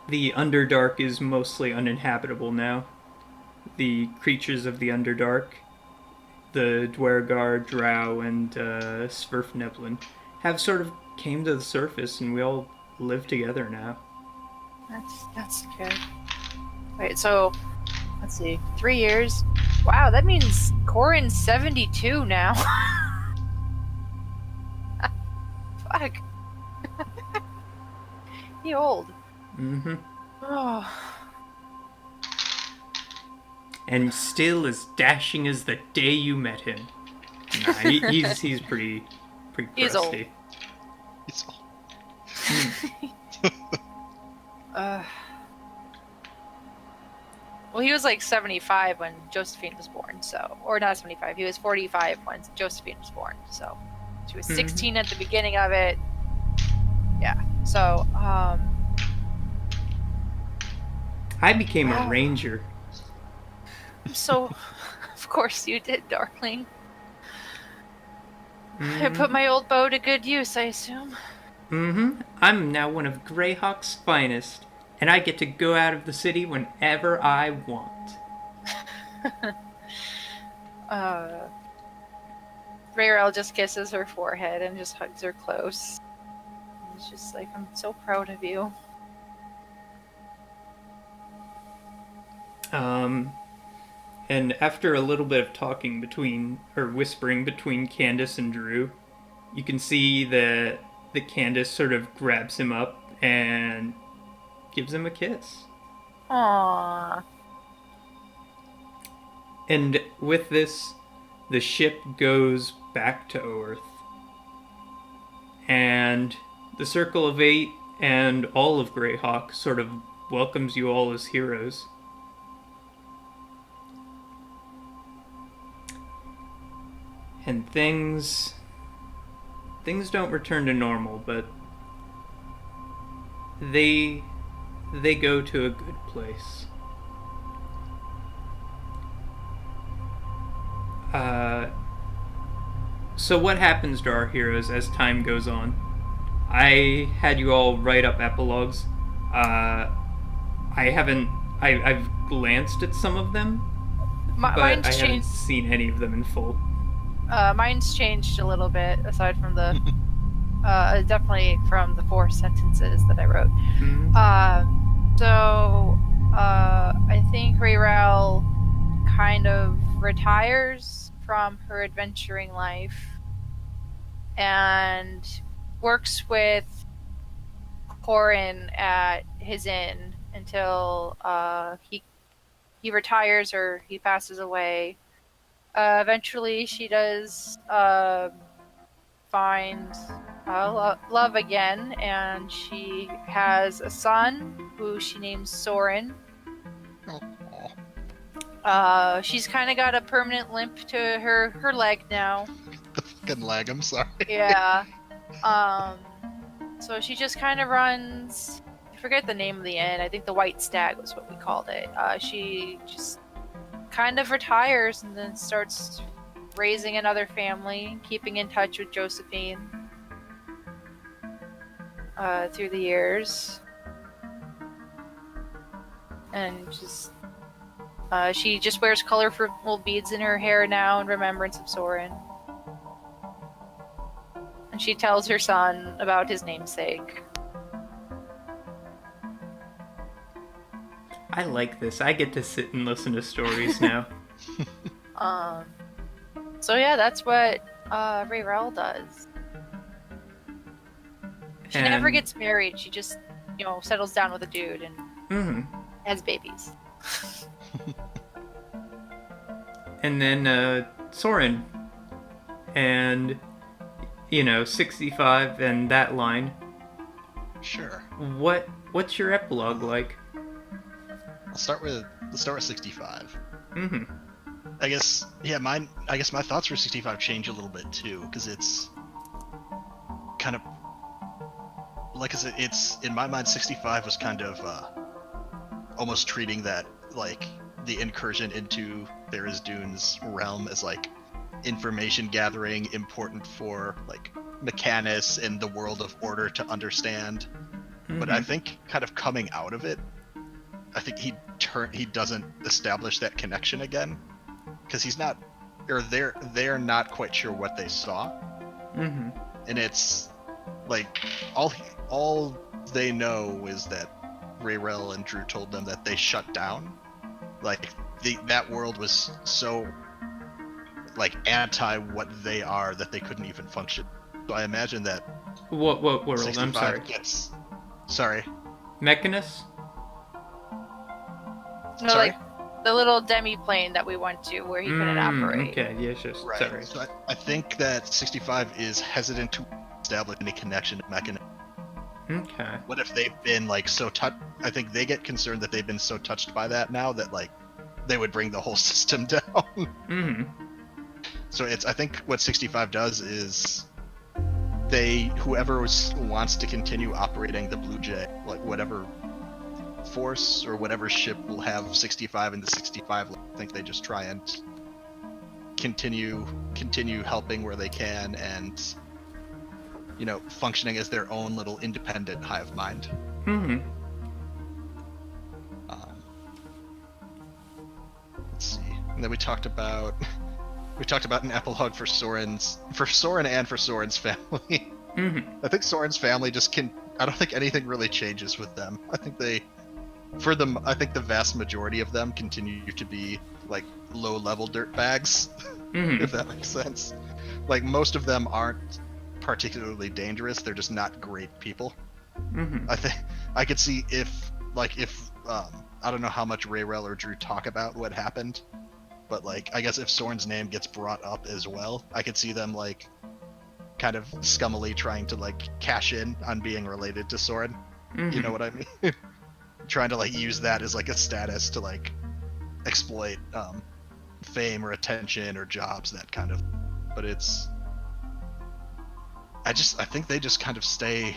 The Underdark is mostly uninhabitable now. The creatures of the Underdark, the Dwergar, Drow, and Svirfneblin, have sort of came to the surface, and we all live together now. That's good. Wait, so let's see, 3 years. Wow, that means Corin's 72 now. Fuck. He old. Mm-hmm. Oh. And still as dashing as the day you met him. Nah, he's pretty crusty. He's old. It's all. Well, he was like 75 when Josephine was born, so, or not 75. He was 45 when Josephine was born, so she was 16 at the beginning of it. Yeah. So, I became a ranger. So, of course you did, darling. I put my old bow to good use, I assume. Mm-hmm. I'm now one of Greyhawk's finest, and I get to go out of the city whenever I want. Rayrel just kisses her forehead and just hugs her close. It's just like, I'm so proud of you. And after a little bit of talking whispering between Candace and Drew, you can see that Candace sort of grabs him up and gives him a kiss. Aww. And with this, the ship goes back to Oerth. And the Circle of Eight and all of Greyhawk sort of welcomes you all as heroes. And things don't return to normal, but they go to a good place. So what happens to our heroes as time goes on? I had you all write up epilogues. I've glanced at some of them, but I haven't seen any of them in full. Mine's changed a little bit, aside from the definitely from the 4 sentences that I wrote. Mm-hmm. I think Rayrel kind of retires from her adventuring life and works with Corin at his inn until he retires or he passes away. Eventually, she does find love again, and she has a son who she names Sorin. Oh, She's kind of got a permanent limp to her leg now. the fucking lag. I'm sorry. Yeah. So she just kind of runs. I forget the name of the inn. I think the White Stag was what we called it. She just kind of retires and then starts raising another family, keeping in touch with Josephine through the years, and just she just wears colorful beads in her hair now in remembrance of Sorin. And she tells her son about his namesake. I like this. I get to sit and listen to stories now. So yeah, that's what Rayrell does. She never And- gets married. She just, settles down with a dude and has babies. And then Sorin. And, 65 and that line. Sure. What's your epilogue like? Let's start with 65. Mm-hmm. I guess my thoughts for 65 change a little bit too, because it's kind of like I said, it's in my mind 65 was kind of almost treating that like the incursion into Tharizdun's realm as like information gathering important for like Mechanus and the world of order to understand. But I think kind of coming out of it, I think he doesn't establish that connection again, because he's not, or they're not quite sure what they saw. Mm-hmm. And it's like all they know is that Rayrell and Drew told them that they shut down. Like that world was so like anti what they are that they couldn't even function. So I imagine that What world? 65 I'm sorry. gets. Sorry. Mechanus? No, Sorry? like the little demi-plane that we went to where he couldn't operate. Okay, yes, yes. Right. Sorry. So I think that 65 is hesitant to establish any connection to Mechanus. Okay. What if they've been like so touched? I think they get concerned that they've been so touched by that now that like they would bring the whole system down. Mm-hmm. So I think what 65 does is whoever wants to continue operating the Blue Jay, like whatever force or whatever ship will have 65 in the 65, I think they just try and continue helping where they can and functioning as their own little independent hive mind. Mm-hmm. Let's see. And then we talked about an epilogue for Sorin and for Sorin's family. Mm-hmm. I think Sorin's family I don't think anything really changes with them. I think I think the vast majority of them continue to be like low-level dirtbags, Mm-hmm. if that makes sense. Like most of them aren't particularly dangerous. They're just not great people. Mm-hmm. I think I could see if I don't know how much Rayrell or Drew talk about what happened, but like I guess if Sorin's name gets brought up as well, I could see them like kind of scummily trying to like cash in on being related to Sorin. Mm-hmm. You know what I mean? Trying to like use that as like a status to like exploit fame or attention or jobs, that kind of. But I think they just kind of stay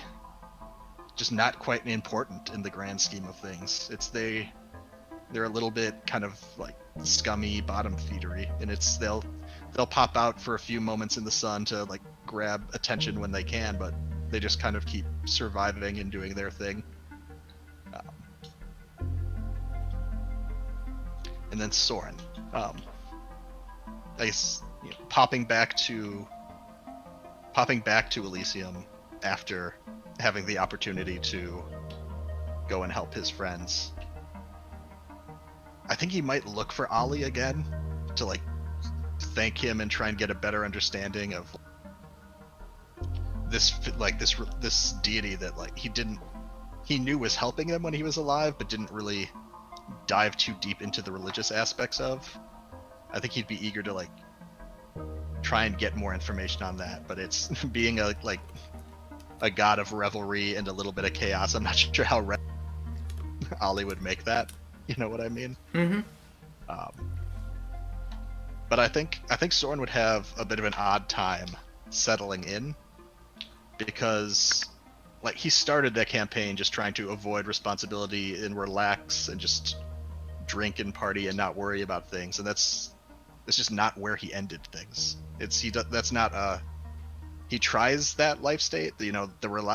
just not quite important in the grand scheme of things. They're a little bit kind of like scummy, bottom feedery, and they'll pop out for a few moments in the sun to like grab attention when they can, but they just kind of keep surviving and doing their thing. And then Sorin, I guess popping back to Elysium after having the opportunity to go and help his friends. I think he might look for Ollie again to like thank him and try and get a better understanding of this deity that like he he knew was helping him when he was alive, but didn't really dive too deep into the religious aspects of. I think he'd be eager to like try and get more information on that, but it's being a god of revelry and a little bit of chaos. I'm not sure how Ollie would make that. You know what I mean? Mm-hmm. But I think Sorin would have a bit of an odd time settling in, because like he started that campaign just trying to avoid responsibility and relax and just drink and party and not worry about things, and that's just not where he ended things. That's not he tries that life state, you know,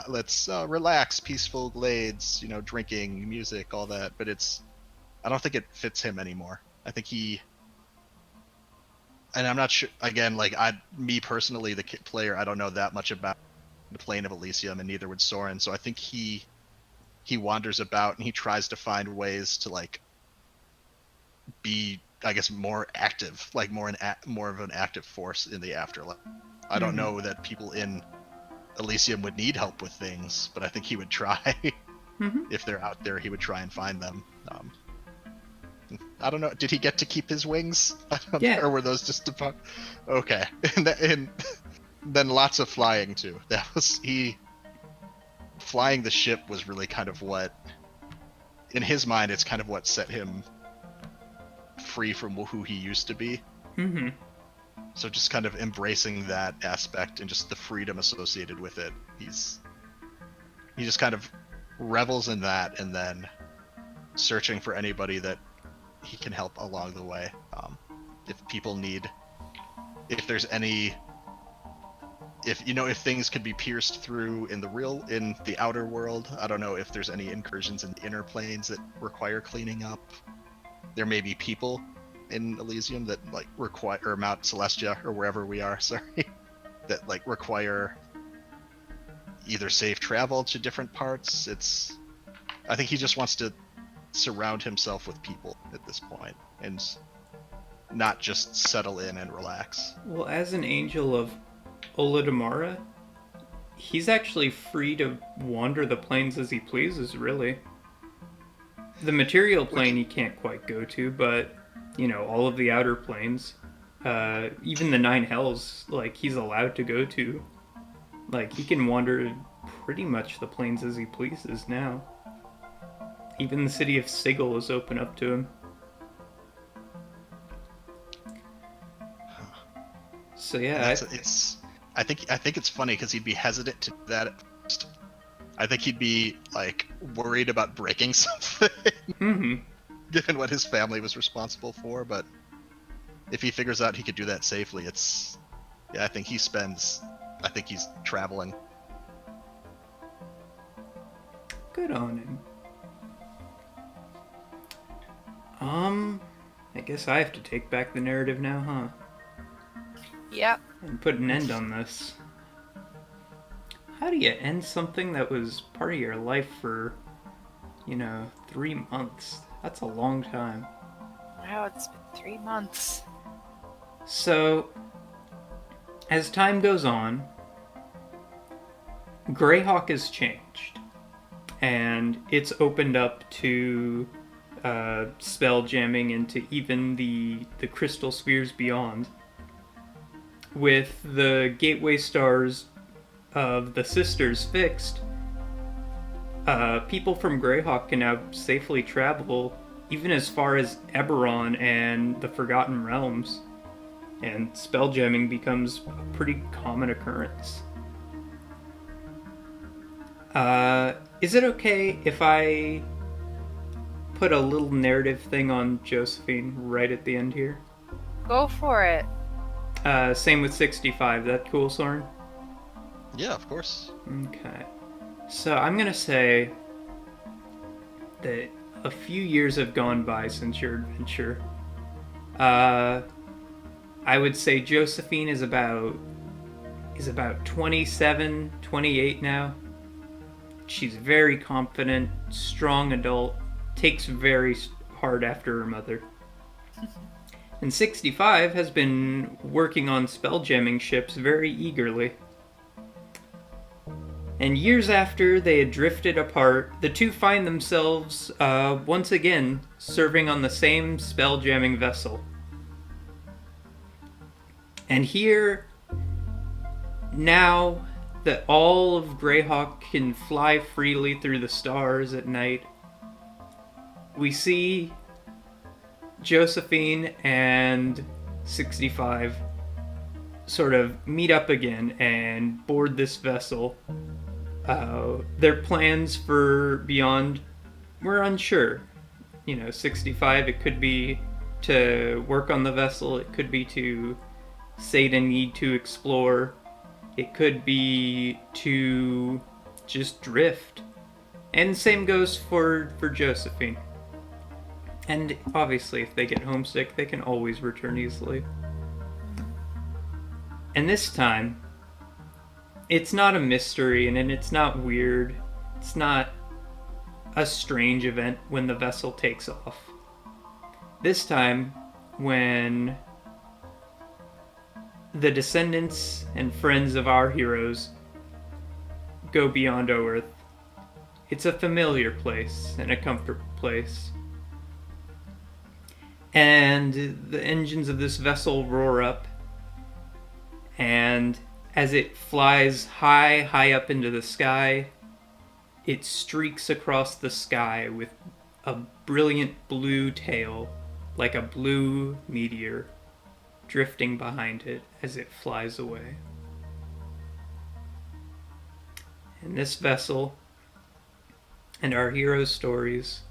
let's relax, peaceful glades, you know, drinking, music, all that, but I don't think it fits him anymore. I think and I'm not sure, again, like me personally, the player, I don't know that much about the plane of Elysium, and neither would Sorin, so I think he wanders about and he tries to find ways to like be, I guess, more active, like more of an active force in the afterlife. I don't know that people in Elysium would need help with things, but I think he would try. If they're out there, he would try and find them. I don't know. Did he get to keep his wings? Yeah. Or were those just okay? And then lots of flying too. Flying the ship was really kind of what, in his mind, it's kind of what set him free from who he used to be. Mm-hmm. So just kind of embracing that aspect and just the freedom associated with it. He just kind of revels in that, and then searching for anybody that he can help along the way. If people need, if there's any, if things could be pierced through in the outer world, I don't know if there's any incursions in the inner planes that require cleaning up. There may be people in Elysium that like require, or Mount Celestia or wherever we are, sorry, that like require either safe travel to different parts. I think he just wants to surround himself with people at this point and not just settle in and relax. Well, as an angel of Olodumare, he's actually free to wander the planes as he pleases, really. The material plane he can't quite go to, but, you know, all of the outer planes, even the 9 hells, like, he's allowed to go to. Like, he can wander pretty much the planes as he pleases now. Even the city of Sigil is open up to him. So yeah, I think it's funny because he'd be hesitant to do that at first. I think he'd be like worried about breaking something, given what his family was responsible for. But if he figures out he could do that safely, I think he's traveling. good on him. I guess I have to take back the narrative now, huh? Yep. And put an end on this. How do you end something that was part of your life for, 3 months? That's a long time. Wow, it's been 3 months. So, as time goes on, Greyhawk has changed. And it's opened up to spell jamming into even the crystal spheres beyond. With the gateway stars of the sisters fixed, people from Greyhawk can now safely travel even as far as Eberron and the Forgotten Realms, and spelljamming becomes a pretty common occurrence. Is it okay if I put a little narrative thing on Josephine right at the end here? Go for it. Same with 65. That cool, Sorin? Yeah, of course. Okay. So I'm gonna say that a few years have gone by since your adventure. I would say Josephine is about 27, 28 now. She's very confident, strong adult, takes very hard after her mother. And 65 has been working on spelljamming ships very eagerly. And years after they had drifted apart, the two find themselves once again serving on the same spell-jamming vessel. And here, now that all of Greyhawk can fly freely through the stars at night, we see Josephine and 65 sort of meet up again and board this vessel. Their plans for Beyond were unsure. 65, it could be to work on the vessel, it could be to say to need to explore, it could be to just drift. And same goes for Josephine. And obviously, if they get homesick, they can always return easily. And this time, it's not a mystery and it's not weird. It's not a strange event when the vessel takes off. This time, when the descendants and friends of our heroes go beyond Oerth, it's a familiar place and a comfortable place. And the engines of this vessel roar up, and as it flies high up into the sky, it streaks across the sky with a brilliant blue tail, like a blue meteor, drifting behind it as it flies away. And this vessel, and our heroes' stories,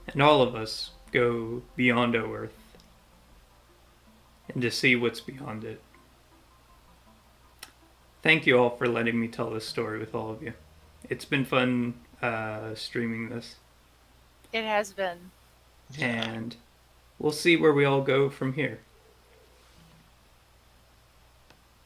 and all of us go beyond Oerth, and to see what's beyond it. Thank you all for letting me tell this story with all of you. It's been fun streaming this. It has been. And we'll see where we all go from here.